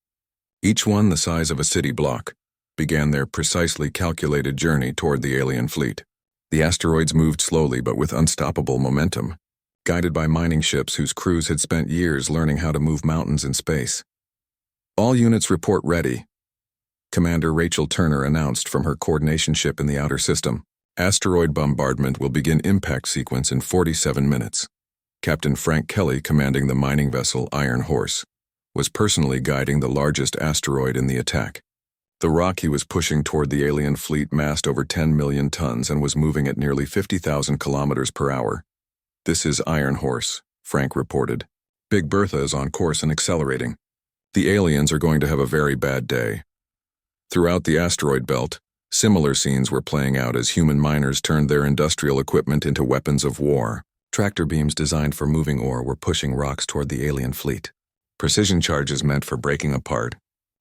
each one the size of a city block, began their precisely calculated journey toward the alien fleet. The asteroids moved slowly but with unstoppable momentum, guided by mining ships whose crews had spent years learning how to move mountains in space. "All units report ready," Commander Rachel Turner announced from her coordination ship in the outer system. "Asteroid bombardment will begin impact sequence in 47 minutes. Captain Frank Kelly, commanding the mining vessel Iron Horse, was personally guiding the largest asteroid in the attack. The rock he was pushing toward the alien fleet massed over 10 million tons and was moving at nearly 50,000 kilometers per hour. "This is Iron Horse," Frank reported. Big Bertha is on course and accelerating. The aliens are going to have a very bad day. Throughout the asteroid belt, similar scenes were playing out as human miners turned their industrial equipment into weapons of war. Tractor beams designed for moving ore were pushing rocks toward the alien fleet. Precision charges meant for breaking apart.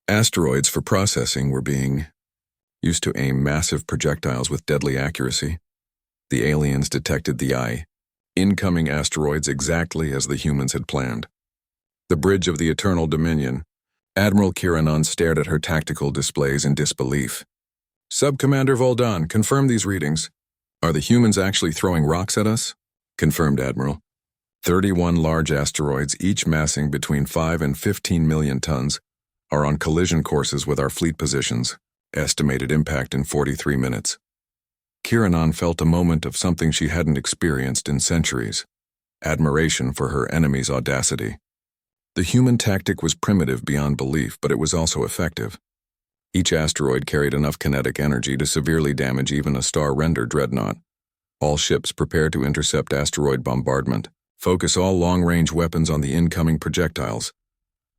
Asteroids for processing were being used to aim massive projectiles with deadly accuracy. The aliens detected the incoming asteroids exactly as the humans had planned. The bridge of the Eternal Dominion. Admiral Kiranon stared at her tactical displays in disbelief. Sub-Commander Voldan, confirm these readings. Are the humans actually throwing rocks at us? Confirmed, Admiral. 31 large asteroids, each massing between 5 and 15 million tons, are on collision courses with our fleet positions. Estimated impact in 43 minutes. Kiranon felt a moment of something she hadn't experienced in centuries. Admiration for her enemy's audacity. The human tactic was primitive beyond belief, but it was also effective. Each asteroid carried enough kinetic energy to severely damage even a star-rendered dreadnought. All ships prepare to intercept asteroid bombardment. Focus all long-range weapons on the incoming projectiles.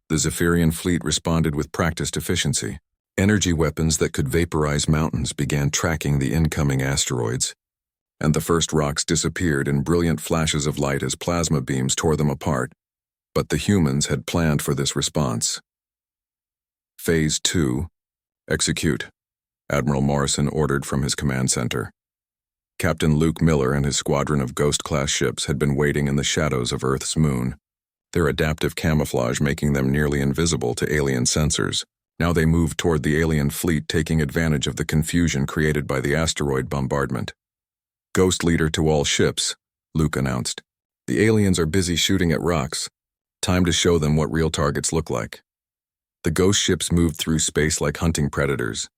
The Zephyrian fleet responded with practiced efficiency. Energy weapons that could vaporize mountains began tracking the incoming asteroids, and the first rocks disappeared in brilliant flashes of light as plasma beams tore them apart. But the humans had planned for this response. Phase 2. Execute, Admiral Morrison ordered from his command center. Captain Luke Miller and his squadron of Ghost-class ships had been waiting in the shadows of Earth's moon, their adaptive camouflage making them nearly invisible to alien sensors. Now they moved toward the alien fleet, taking advantage of the confusion created by the asteroid bombardment. Ghost leader to all ships, Luke announced. The aliens are busy shooting at rocks. Time to show them what real targets look like. The ghost ships moved through space like hunting predators,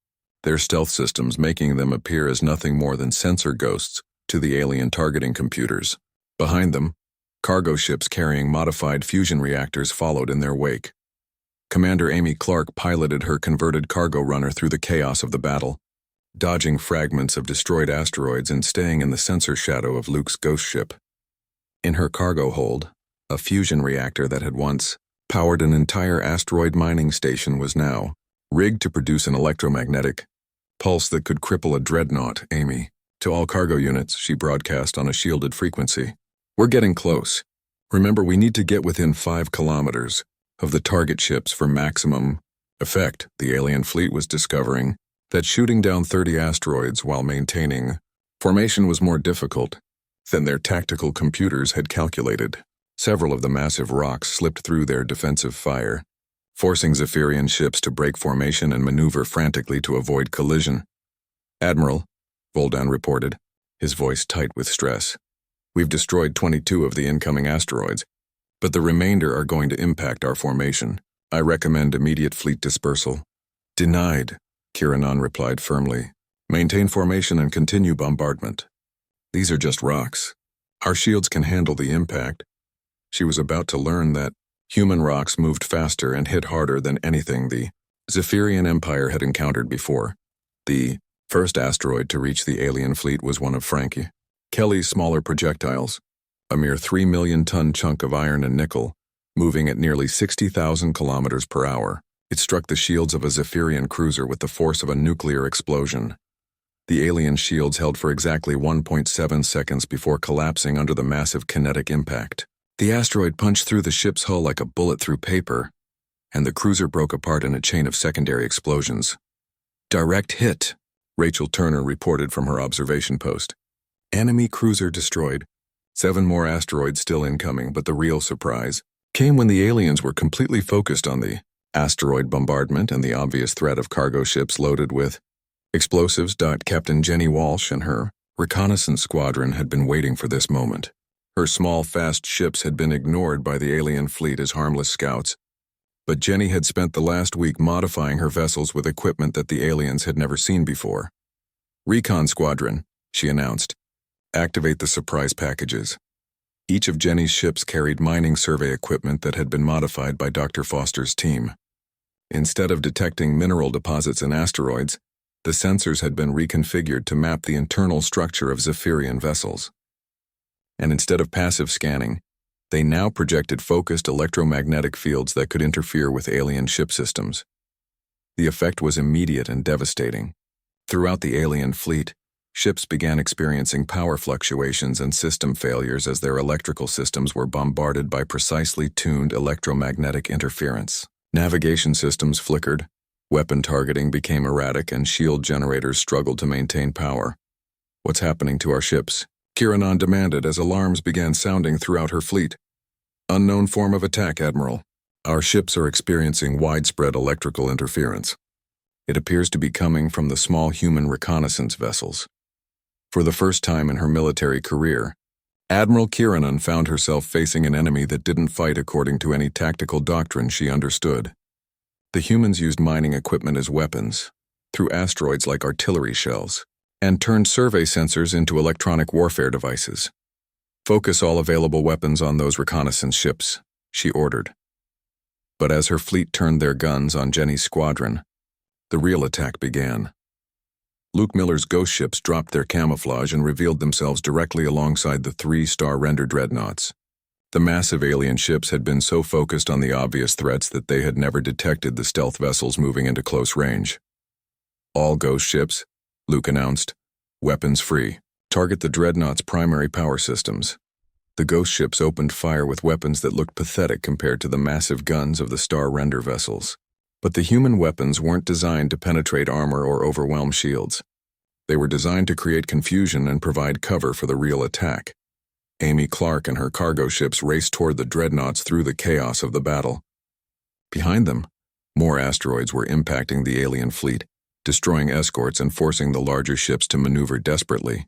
their stealth systems making them appear as nothing more than sensor ghosts to the alien targeting computers. Behind them, cargo ships carrying modified fusion reactors followed in their wake. Commander Amy Clark piloted her converted cargo runner through the chaos of the battle, dodging fragments of destroyed asteroids and staying in the sensor shadow of Luke's ghost ship. In her cargo hold, a fusion reactor that had once powered an entire asteroid mining station was now rigged to produce an electromagnetic pulse that could cripple a dreadnought. Amy, to all cargo units, she broadcast on a shielded frequency. We're getting close. Remember, we need to get within 5 kilometers of the target ships for maximum effect. The alien fleet was discovering that shooting down 30 asteroids while maintaining formation was more difficult than their tactical computers had calculated. Several of the massive rocks slipped through their defensive fire, forcing Zephyrian ships to break formation and maneuver frantically to avoid collision. Admiral, Voldan reported, his voice tight with stress. We've destroyed 22 of the incoming asteroids, but the remainder are going to impact our formation. I recommend immediate fleet dispersal. Denied, Kiranon replied firmly. Maintain formation and continue bombardment. These are just rocks. Our shields can handle the impact. She was about to learn that human rocks moved faster and hit harder than anything the Zephyrian Empire had encountered before. The first asteroid to reach the alien fleet was one of Frankie Kelly's smaller projectiles, a mere 3 million-ton chunk of iron and nickel, moving at nearly 60,000 kilometers per hour. It struck the shields of a Zephyrian cruiser with the force of a nuclear explosion. The alien shields held for exactly 1.7 seconds before collapsing under the massive kinetic impact. The asteroid punched through the ship's hull like a bullet through paper, and the cruiser broke apart in a chain of secondary explosions. Direct hit, Rachel Turner reported from her observation post. Enemy cruiser destroyed. 7 more asteroids still incoming, but the real surprise came when the aliens were completely focused on the asteroid bombardment and the obvious threat of cargo ships loaded with explosives. Captain Jenny Walsh and her reconnaissance squadron had been waiting for this moment. Her small, fast ships had been ignored by the alien fleet as harmless scouts, but Jenny had spent the last week modifying her vessels with equipment that the aliens had never seen before. Recon Squadron, she announced. Activate the surprise packages. Each of Jenny's ships carried mining survey equipment that had been modified by Dr. Foster's team. Instead of detecting mineral deposits in asteroids, the sensors had been reconfigured to map the internal structure of Zephyrian vessels. And instead of passive scanning, They now projected focused electromagnetic fields that could interfere with alien ship systems. The effect was immediate and devastating. Throughout the alien fleet, ships began experiencing power fluctuations and system failures as their electrical systems were bombarded by precisely tuned electromagnetic interference. Navigation systems flickered, weapon targeting became erratic, and shield generators struggled to maintain power. "What's happening to our ships?" Kiranon demanded as alarms began sounding throughout her fleet. "Unknown form of attack, Admiral. Our ships are experiencing widespread electrical interference. It appears to be coming from the small human reconnaissance vessels." For the first time in her military career, Admiral Kiranon found herself facing an enemy that didn't fight according to any tactical doctrine she understood. The humans used mining equipment as weapons, threw asteroids like artillery shells, and turned survey sensors into electronic warfare devices. "Focus all available weapons on those reconnaissance ships," she ordered. But as her fleet turned their guns on Jenny's squadron, the real attack began. Luke Miller's ghost ships dropped their camouflage and revealed themselves directly alongside the 3-star render dreadnoughts. The massive alien ships had been so focused on the obvious threats that they had never detected the stealth vessels moving into close range. "All ghost ships," Luke announced. "Weapons free. Target the dreadnought's primary power systems." The ghost ships opened fire with weapons that looked pathetic compared to the massive guns of the star render vessels. But the human weapons weren't designed to penetrate armor or overwhelm shields. They were designed to create confusion and provide cover for the real attack. Amy Clark and her cargo ships raced toward the dreadnoughts through the chaos of the battle. Behind them, more asteroids were impacting the alien fleet, destroying escorts and forcing the larger ships to maneuver desperately.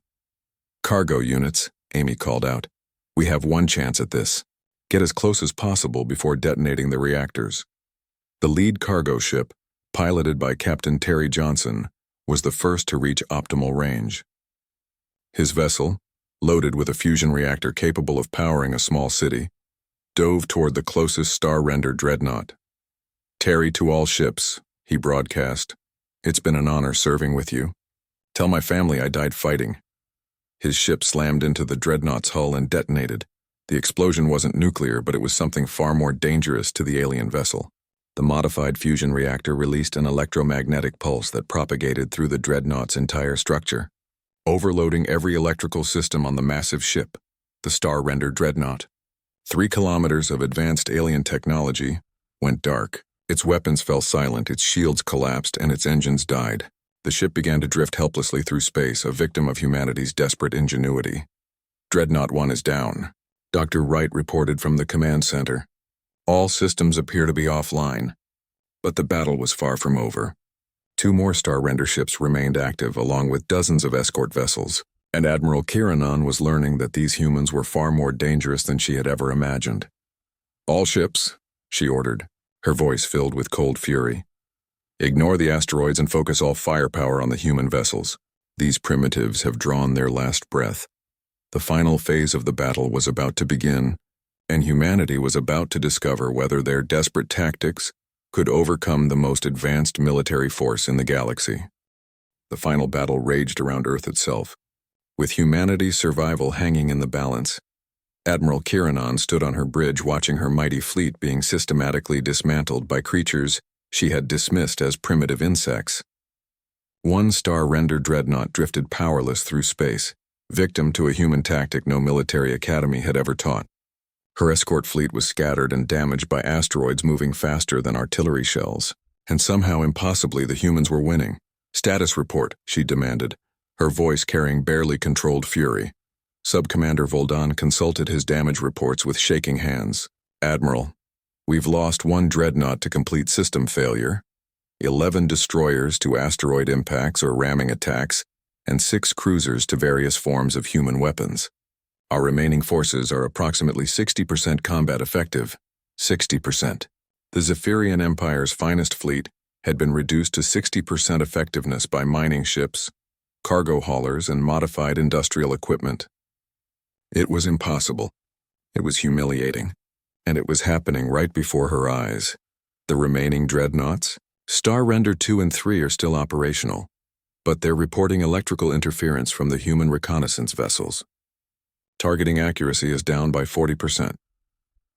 "Cargo units," Amy called out. "We have one chance at this. Get as close as possible before detonating the reactors." The lead cargo ship, piloted by Captain Terry Johnson, was the first to reach optimal range. His vessel, loaded with a fusion reactor capable of powering a small city, dove toward the closest star-render dreadnought. "Terry to all ships," he broadcast. "It's been an honor serving with you. Tell my family I died fighting." His ship slammed into the dreadnought's hull and detonated. The explosion wasn't nuclear, but it was something far more dangerous to the alien vessel. The modified fusion reactor released an electromagnetic pulse that propagated through the dreadnought's entire structure, overloading every electrical system on the massive ship, the star-render dreadnought. 3 kilometers of advanced alien technology went dark. Its weapons fell silent, its shields collapsed, and its engines died. The ship began to drift helplessly through space, a victim of humanity's desperate ingenuity. "Dreadnought 1 is down," Dr. Wright reported from the command center. "All systems appear to be offline." But the battle was far from over. 2 more star-render ships remained active, along with dozens of escort vessels, and Admiral Kiranon was learning that these humans were far more dangerous than she had ever imagined. "All ships," she ordered, her voice filled with cold fury. "Ignore the asteroids and focus all firepower on the human vessels. These primitives have drawn their last breath." The final phase of the battle was about to begin, and humanity was about to discover whether their desperate tactics could overcome the most advanced military force in the galaxy. The final battle raged around Earth itself, with humanity's survival hanging in the balance. Admiral Kiranon stood on her bridge watching her mighty fleet being systematically dismantled by creatures she had dismissed as primitive insects. 1 star-render dreadnought drifted powerless through space, victim to a human tactic no military academy had ever taught. Her escort fleet was scattered and damaged by asteroids moving faster than artillery shells, and somehow impossibly the humans were winning. "Status report," she demanded, her voice carrying barely controlled fury. Sub-Commander Voldan consulted his damage reports with shaking hands. "Admiral, we've lost 1 dreadnought to complete system failure, 11 destroyers to asteroid impacts or ramming attacks, and 6 cruisers to various forms of human weapons. Our remaining forces are approximately 60% combat effective." 60%. The Zephyrian Empire's finest fleet had been reduced to 60% effectiveness by mining ships, cargo haulers, and modified industrial equipment. It was impossible. It was humiliating. And it was happening right before her eyes. The remaining dreadnoughts, Star-Render 2 and 3, are still operational, but they're reporting electrical interference from the human reconnaissance vessels. Targeting accuracy is down by 40%.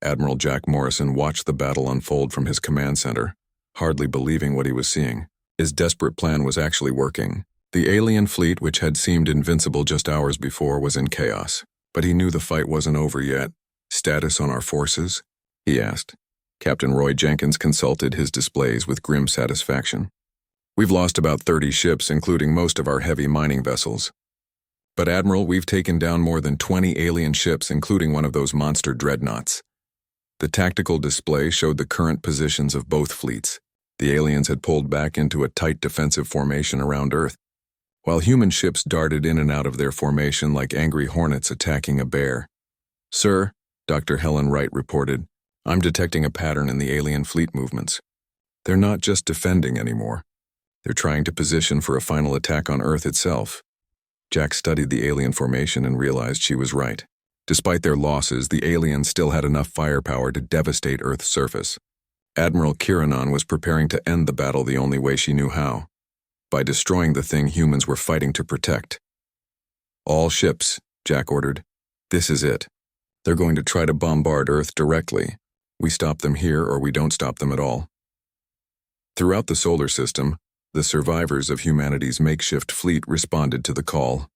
Admiral Jack Morrison watched the battle unfold from his command center, hardly believing what he was seeing. His desperate plan was actually working. The alien fleet, which had seemed invincible just hours before, was in chaos. But he knew the fight wasn't over yet. "Status on our forces?" he asked. Captain Roy Jenkins consulted his displays with grim satisfaction. "We've lost about 30 ships, including most of our heavy mining vessels. But Admiral, we've taken down more than 20 alien ships, including one of those monster dreadnoughts." The tactical display showed the current positions of both fleets. The aliens had pulled back into a tight defensive formation around Earth, while human ships darted in and out of their formation like angry hornets attacking a bear. "Sir," Dr. Helen Wright reported, "I'm detecting a pattern in the alien fleet movements. They're not just defending anymore. They're trying to position for a final attack on Earth itself." Jack studied the alien formation and realized she was right. Despite their losses, the aliens still had enough firepower to devastate Earth's surface. Admiral Kiranon was preparing to end the battle the only way she knew how, by destroying the thing humans were fighting to protect. "All ships," Jack ordered. "This is it. They're going to try to bombard Earth directly. We stop them here or we don't stop them at all." Throughout the solar system, the survivors of humanity's makeshift fleet responded to the call.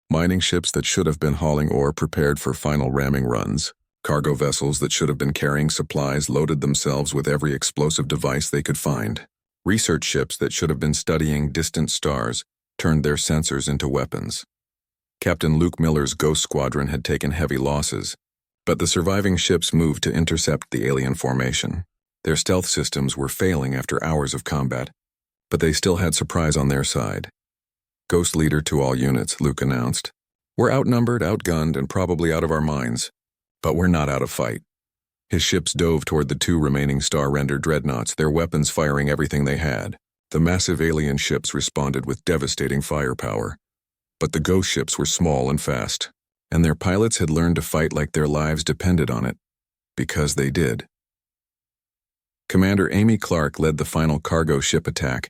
Mining ships that should have been hauling ore prepared for final ramming runs. Cargo vessels that should have been carrying supplies loaded themselves with every explosive device they could find. Research ships that should have been studying distant stars turned their sensors into weapons. Captain Luke Miller's Ghost Squadron had taken heavy losses, but the surviving ships moved to intercept the alien formation. Their stealth systems were failing after hours of combat, but they still had surprise on their side. "Ghost leader to all units," Luke announced. "We're outnumbered, outgunned, and probably out of our minds. But we're not out of fight." His ships dove toward the 2 remaining Star-Render dreadnoughts, their weapons firing everything they had. The massive alien ships responded with devastating firepower. But the ghost ships were small and fast, and their pilots had learned to fight like their lives depended on it. Because they did. Commander Amy Clark led the final cargo ship attack,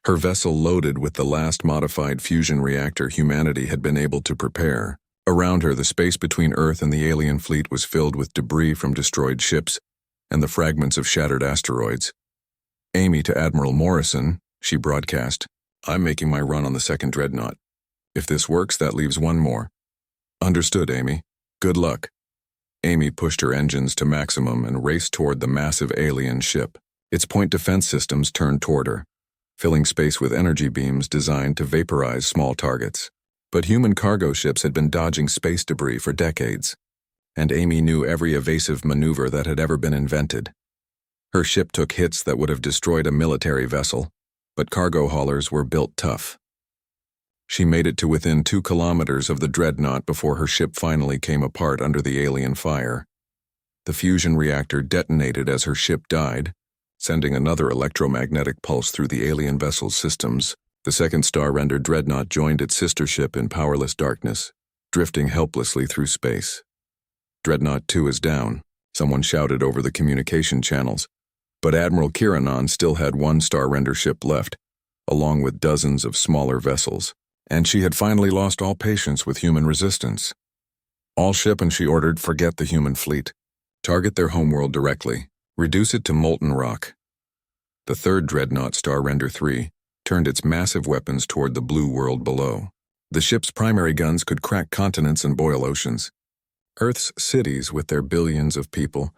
her vessel loaded with the last modified fusion reactor humanity had been able to prepare. Around her, the space between Earth and the alien fleet was filled with debris from destroyed ships and the fragments of shattered asteroids. "Amy to Admiral Morrison," she broadcast, "I'm making my run on the second dreadnought. If this works, that leaves one more." "Understood, Amy. Good luck." Amy pushed her engines to maximum and raced toward the massive alien ship. Its point defense systems turned toward her, filling space with energy beams designed to vaporize small targets. But human cargo ships had been dodging space debris for decades, and Amy knew every evasive maneuver that had ever been invented. Her ship took hits that would have destroyed a military vessel, but cargo haulers were built tough. She made it to within 2 kilometers of the dreadnought before her ship finally came apart under the alien fire. The fusion reactor detonated as her ship died, sending another electromagnetic pulse through the alien vessel's systems. The second Star-Render dreadnought joined its sister ship in powerless darkness, drifting helplessly through space. "Dreadnought 2 is down," someone shouted over the communication channels, but Admiral Kiranon still had 1 Star-Render ship left, along with dozens of smaller vessels, and she had finally lost all patience with human resistance. "All ship," and she ordered, "forget the human fleet. Target their homeworld directly. Reduce it to molten rock." The third dreadnought, Star-Render 3, turned its massive weapons toward the blue world below. The ship's primary guns could crack continents and boil oceans. Earth's cities, with their billions of people,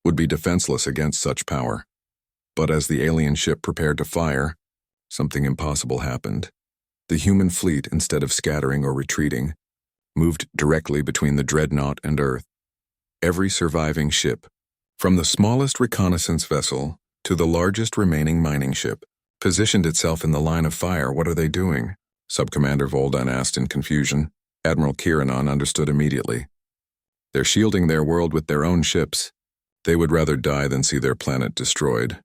would be defenseless against such power. But as the alien ship prepared to fire, something impossible happened. The human fleet, instead of scattering or retreating, moved directly between the dreadnought and Earth. Every surviving ship, from the smallest reconnaissance vessel to the largest remaining mining ship, positioned itself in the line of fire. "What are they doing?" Subcommander Voldan asked in confusion. Admiral Kiranon understood immediately. "They're shielding their world with their own ships. They would rather die than see their planet destroyed."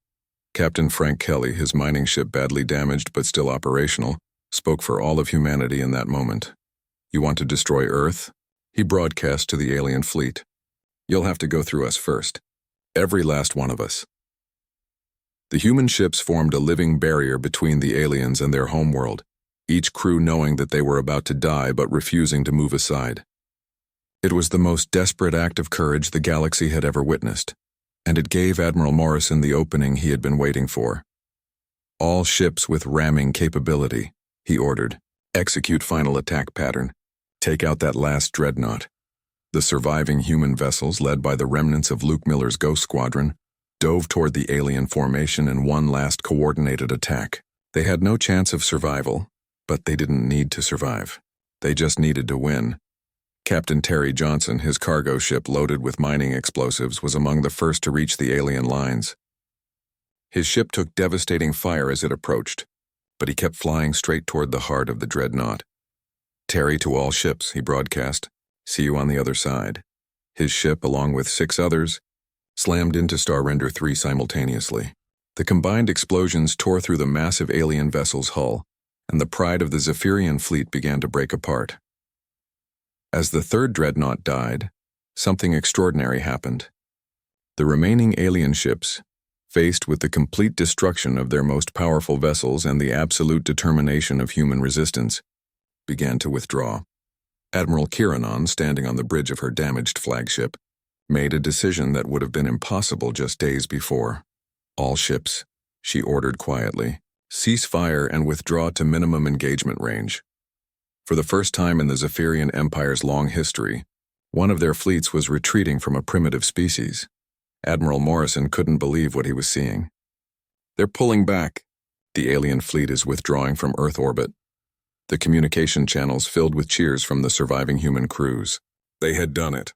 Captain Frank Kelly, his mining ship badly damaged but still operational, spoke for all of humanity in that moment. "You want to destroy Earth?" He broadcast to the alien fleet. "You'll have to go through us first. Every last one of us." The human ships formed a living barrier between the aliens and their homeworld, each crew knowing that they were about to die but refusing to move aside. It was the most desperate act of courage the galaxy had ever witnessed, and it gave Admiral Morrison the opening he had been waiting for. All ships with ramming capability, he ordered. Execute final attack pattern. Take out that last dreadnought. The surviving human vessels, led by the remnants of Luke Miller's Ghost Squadron, dove toward the alien formation in one last coordinated attack. They had no chance of survival, but they didn't need to survive. They just needed to win. Captain Terry Johnson, his cargo ship loaded with mining explosives, was among the first to reach the alien lines. His ship took devastating fire as it approached, but he kept flying straight toward the heart of the dreadnought. "Terry, to all ships," he broadcast. "See you on the other side." His ship, along with 6 others, slammed into Star Render 3 simultaneously. The combined explosions tore through the massive alien vessel's hull, and the pride of the Zephyrian fleet began to break apart. As the 3rd dreadnought died, something extraordinary happened. The remaining alien ships, faced with the complete destruction of their most powerful vessels and the absolute determination of human resistance, began to withdraw. Admiral Kiranon, standing on the bridge of her damaged flagship, made a decision that would have been impossible just days before. "All ships," she ordered quietly, "cease fire and withdraw to minimum engagement range." For the first time in the Zephyrian Empire's long history, one of their fleets was retreating from a primitive species. Admiral Morrison couldn't believe what he was seeing. "They're pulling back. The alien fleet is withdrawing from Earth orbit." The communication channels filled with cheers from the surviving human crews. They had done it.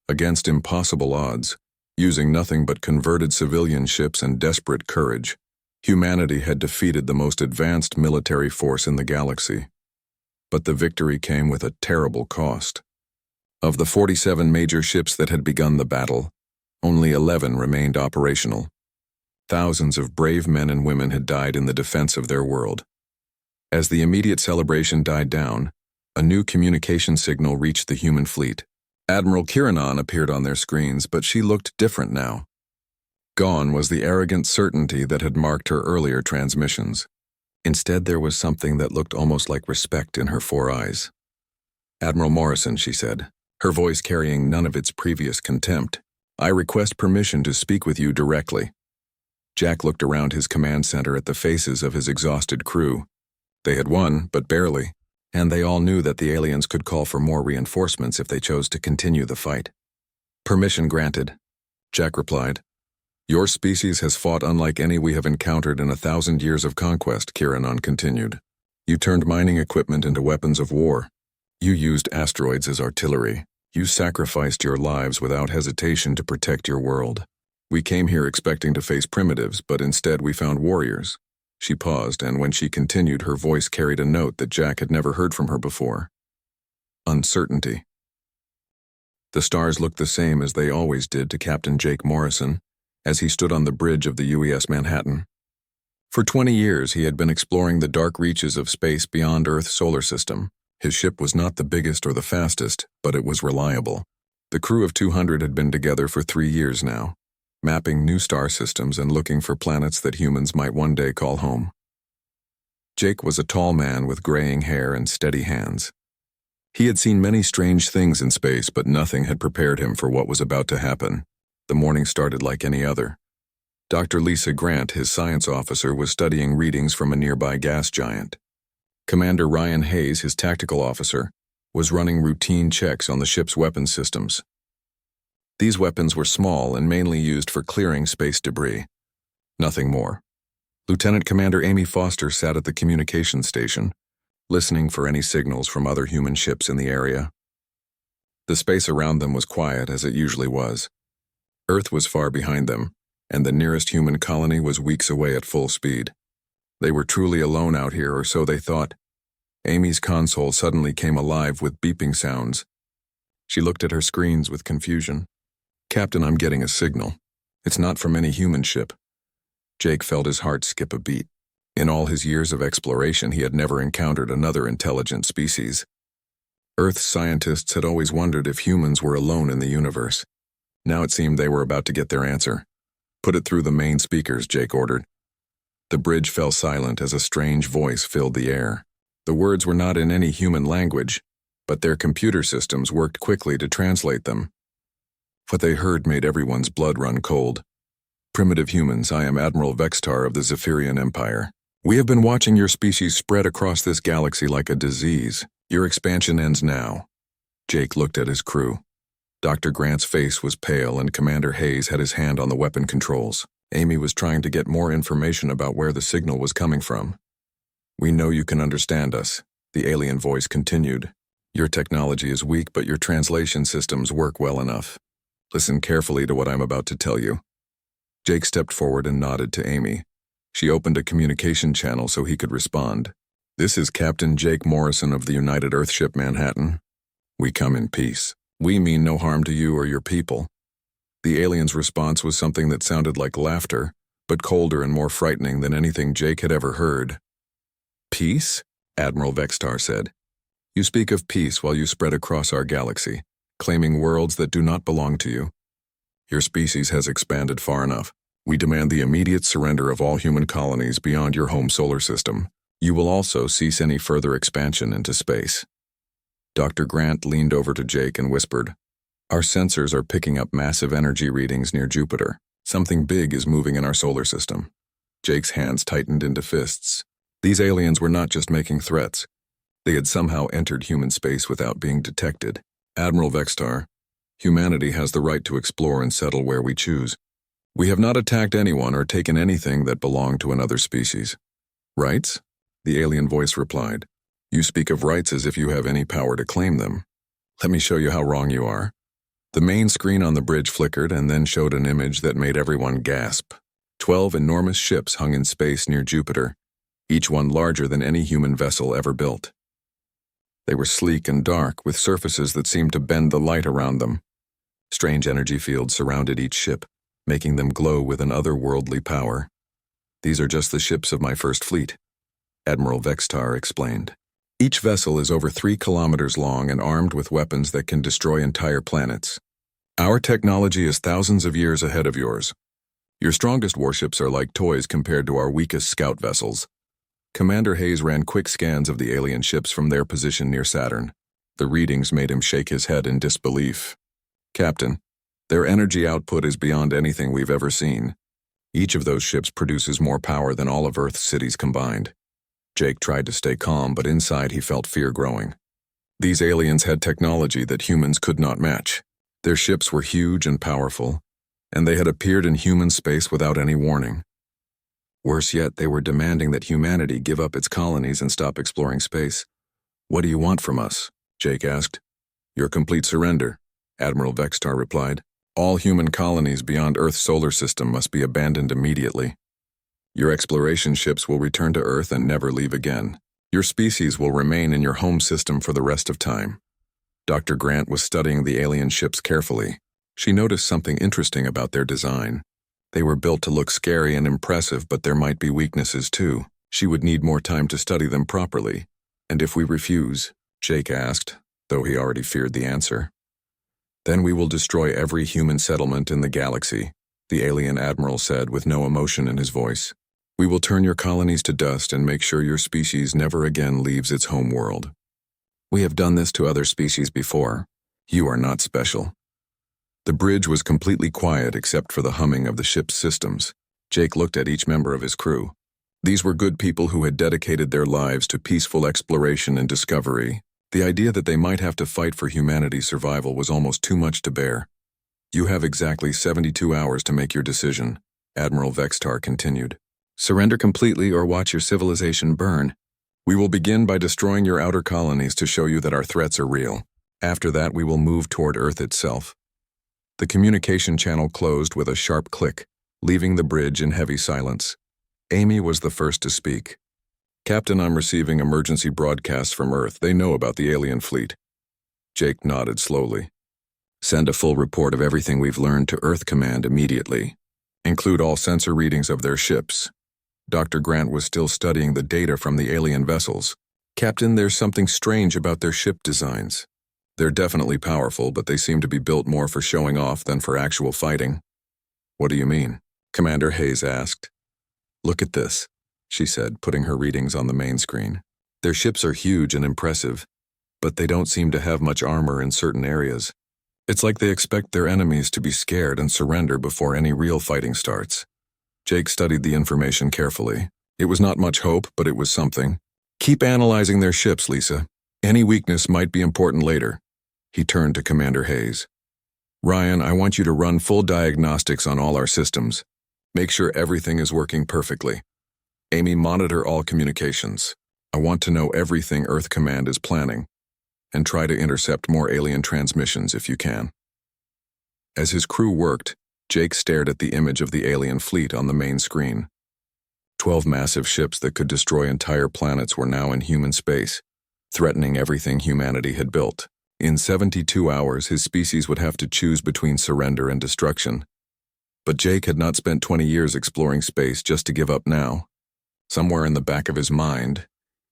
Against impossible odds, using nothing but converted civilian ships and desperate courage, humanity had defeated the most advanced military force in the galaxy. But the victory came with a terrible cost. Of the 47 major ships that had begun the battle, only 11 remained operational. Thousands of brave men and women had died in the defense of their world. As the immediate celebration died down, a new communication signal reached the human fleet. Admiral Kiranon appeared on their screens, but she looked different now. Gone was the arrogant certainty that had marked her earlier transmissions. Instead, there was something that looked almost like respect in her 4 eyes. "Admiral Morrison," she said, her voice carrying none of its previous contempt, "I request permission to speak with you directly." Jack looked around his command center at the faces of his exhausted crew. They had won, but barely, and they all knew that the aliens could call for more reinforcements if they chose to continue the fight. "Permission granted," Jack replied. "Your species has fought unlike any we have encountered in 1,000 years of conquest," Kiranon continued. "You turned mining equipment into weapons of war. You used asteroids as artillery. You sacrificed your lives without hesitation to protect your world. We came here expecting to face primitives, but instead we found warriors." She paused, and when she continued, her voice carried a note that Jack had never heard from her before. Uncertainty. The stars looked the same as they always did to Captain Jake Morrison as he stood on the bridge of the UES Manhattan. For 20 years, he had been exploring the dark reaches of space beyond Earth's solar system. His ship was not the biggest or the fastest, but it was reliable. The crew of 200 had been together for 3 years now, mapping new star systems and looking for planets that humans might one day call home. Jake was a tall man with graying hair and steady hands. He had seen many strange things in space, but nothing had prepared him for what was about to happen. The morning started like any other. Dr. Lisa Grant, his science officer, was studying readings from a nearby gas giant. Commander Ryan Hayes, his tactical officer, was running routine checks on the ship's weapons systems. These weapons were small and mainly used for clearing space debris. Nothing more. Lieutenant Commander Amy Foster sat at the communications station, listening for any signals from other human ships in the area. The space around them was quiet, as it usually was. Earth was far behind them, and the nearest human colony was weeks away at full speed. They were truly alone out here, or so they thought. Amy's console suddenly came alive with beeping sounds. She looked at her screens with confusion. "Captain, I'm getting a signal. It's not from any human ship." Jake felt his heart skip a beat. In all his years of exploration, he had never encountered another intelligent species. Earth's scientists had always wondered if humans were alone in the universe. Now it seemed they were about to get their answer. "Put it through the main speakers," Jake ordered. The bridge fell silent as a strange voice filled the air. The words were not in any human language, but their computer systems worked quickly to translate them. What they heard made everyone's blood run cold. "Primitive humans, I am Admiral Vextar of the Zephyrian Empire. We have been watching your species spread across this galaxy like a disease. Your expansion ends now." Jake looked at his crew. Dr. Grant's face was pale and Commander Hayes had his hand on the weapon controls. Amy was trying to get more information about where the signal was coming from. "We know you can understand us," the alien voice continued. "Your technology is weak, but your translation systems work well enough. Listen carefully to what I'm about to tell you." Jake stepped forward and nodded to Amy. She opened a communication channel so he could respond. "This is Captain Jake Morrison of the United Earthship Manhattan. We come in peace. We mean no harm to you or your people." The alien's response was something that sounded like laughter, but colder and more frightening than anything Jake had ever heard. "Peace?" Admiral Vextar said. "You speak of peace while you spread across our galaxy, claiming worlds that do not belong to you. Your species has expanded far enough. We demand the immediate surrender of all human colonies beyond your home solar system. You will also cease any further expansion into space." Dr. Grant leaned over to Jake and whispered, "Our sensors are picking up massive energy readings near Jupiter. Something big is moving in our solar system." Jake's hands tightened into fists. These aliens were not just making threats. They had somehow entered human space without being detected. "Admiral Vextar, humanity has the right to explore and settle where we choose. We have not attacked anyone or taken anything that belonged to another species." "Rights?" the alien voice replied. "You speak of rights as if you have any power to claim them. Let me show you how wrong you are." The main screen on the bridge flickered and then showed an image that made everyone gasp. 12 enormous ships hung in space near Jupiter, each one larger than any human vessel ever built. They were sleek and dark, with surfaces that seemed to bend the light around them. Strange energy fields surrounded each ship, making them glow with an otherworldly power. "These are just the ships of my first fleet," Admiral Vextar explained. "Each vessel is over 3 kilometers long and armed with weapons that can destroy entire planets. Our technology is thousands of years ahead of yours. Your strongest warships are like toys compared to our weakest scout vessels." Commander Hayes ran quick scans of the alien ships from their position near Saturn. The readings made him shake his head in disbelief. "Captain, their energy output is beyond anything we've ever seen. Each of those ships produces more power than all of Earth's cities combined." Jake tried to stay calm, but inside he felt fear growing. These aliens had technology that humans could not match. Their ships were huge and powerful, and they had appeared in human space without any warning. Worse yet, they were demanding that humanity give up its colonies and stop exploring space. "What do you want from us?" Jake asked. "Your complete surrender," Admiral Vextar replied. "All human colonies beyond Earth's solar system must be abandoned immediately. Your exploration ships will return to Earth and never leave again. Your species will remain in your home system for the rest of time." Dr. Grant was studying the alien ships carefully. She noticed something interesting about their design. They were built to look scary and impressive, but there might be weaknesses too. She would need more time to study them properly. "And if we refuse?" Jake asked, though he already feared the answer. "Then we will destroy every human settlement in the galaxy," the alien admiral said with no emotion in his voice. "We will turn your colonies to dust and make sure your species never again leaves its home world. We have done this to other species before. You are not special." The bridge was completely quiet except for the humming of the ship's systems. Jake looked at each member of his crew. These were good people who had dedicated their lives to peaceful exploration and discovery. The idea that they might have to fight for humanity's survival was almost too much to bear. "You have exactly 72 hours to make your decision," Admiral Vextar continued. "Surrender completely or watch your civilization burn. We will begin by destroying your outer colonies to show you that our threats are real. After that, we will move toward Earth itself." The communication channel closed with a sharp click, leaving the bridge in heavy silence. Amy was the first to speak. "Captain, I'm receiving emergency broadcasts from Earth. They know about the alien fleet." Jake nodded slowly. "Send a full report of everything we've learned to Earth Command immediately. Include all sensor readings of their ships." Dr. Grant was still studying the data from the alien vessels. "Captain, there's something strange about their ship designs. They're definitely powerful, but they seem to be built more for showing off than for actual fighting." "What do you mean?" Commander Hayes asked. "Look at this," she said, putting her readings on the main screen. "Their ships are huge and impressive. but they don't seem to have much armor in certain areas. It's like they expect their enemies to be scared and surrender before any real fighting starts. Jake studied the information carefully. It was not much hope, but it was something. Keep analyzing their ships, Lisa. Any weakness might be important later. He turned to Commander Hayes. Ryan, I want you to run full diagnostics on all our systems. Make sure everything is working perfectly. Amy, monitor all communications. I want to know everything Earth Command is planning, and try to intercept more alien transmissions if you can. As his crew worked, Jake stared at the image of the alien fleet on the main screen. 12 massive ships that could destroy entire planets were now in human space, threatening everything humanity had built. In 72 hours, his species would have to choose between surrender and destruction. But Jake had not spent 20 years exploring space just to give up now. Somewhere in the back of his mind,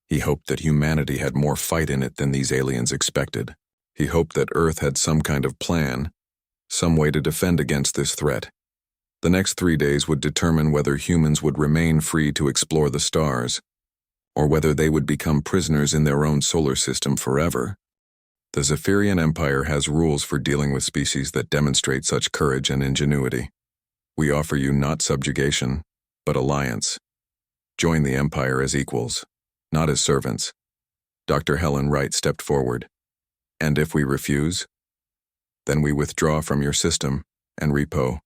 he hoped that humanity had more fight in it than these aliens expected. He hoped that Earth had some kind of plan, some way to defend against this threat. The next 3 days would determine whether humans would remain free to explore the stars, or whether they would become prisoners in their own solar system forever. The Zephyrian Empire has rules for dealing with species that demonstrate such courage and ingenuity. We offer you not subjugation, but alliance. Join the Empire as equals, not as servants. Dr. Helen Wright stepped forward. And if we refuse, then we withdraw from your system and repo.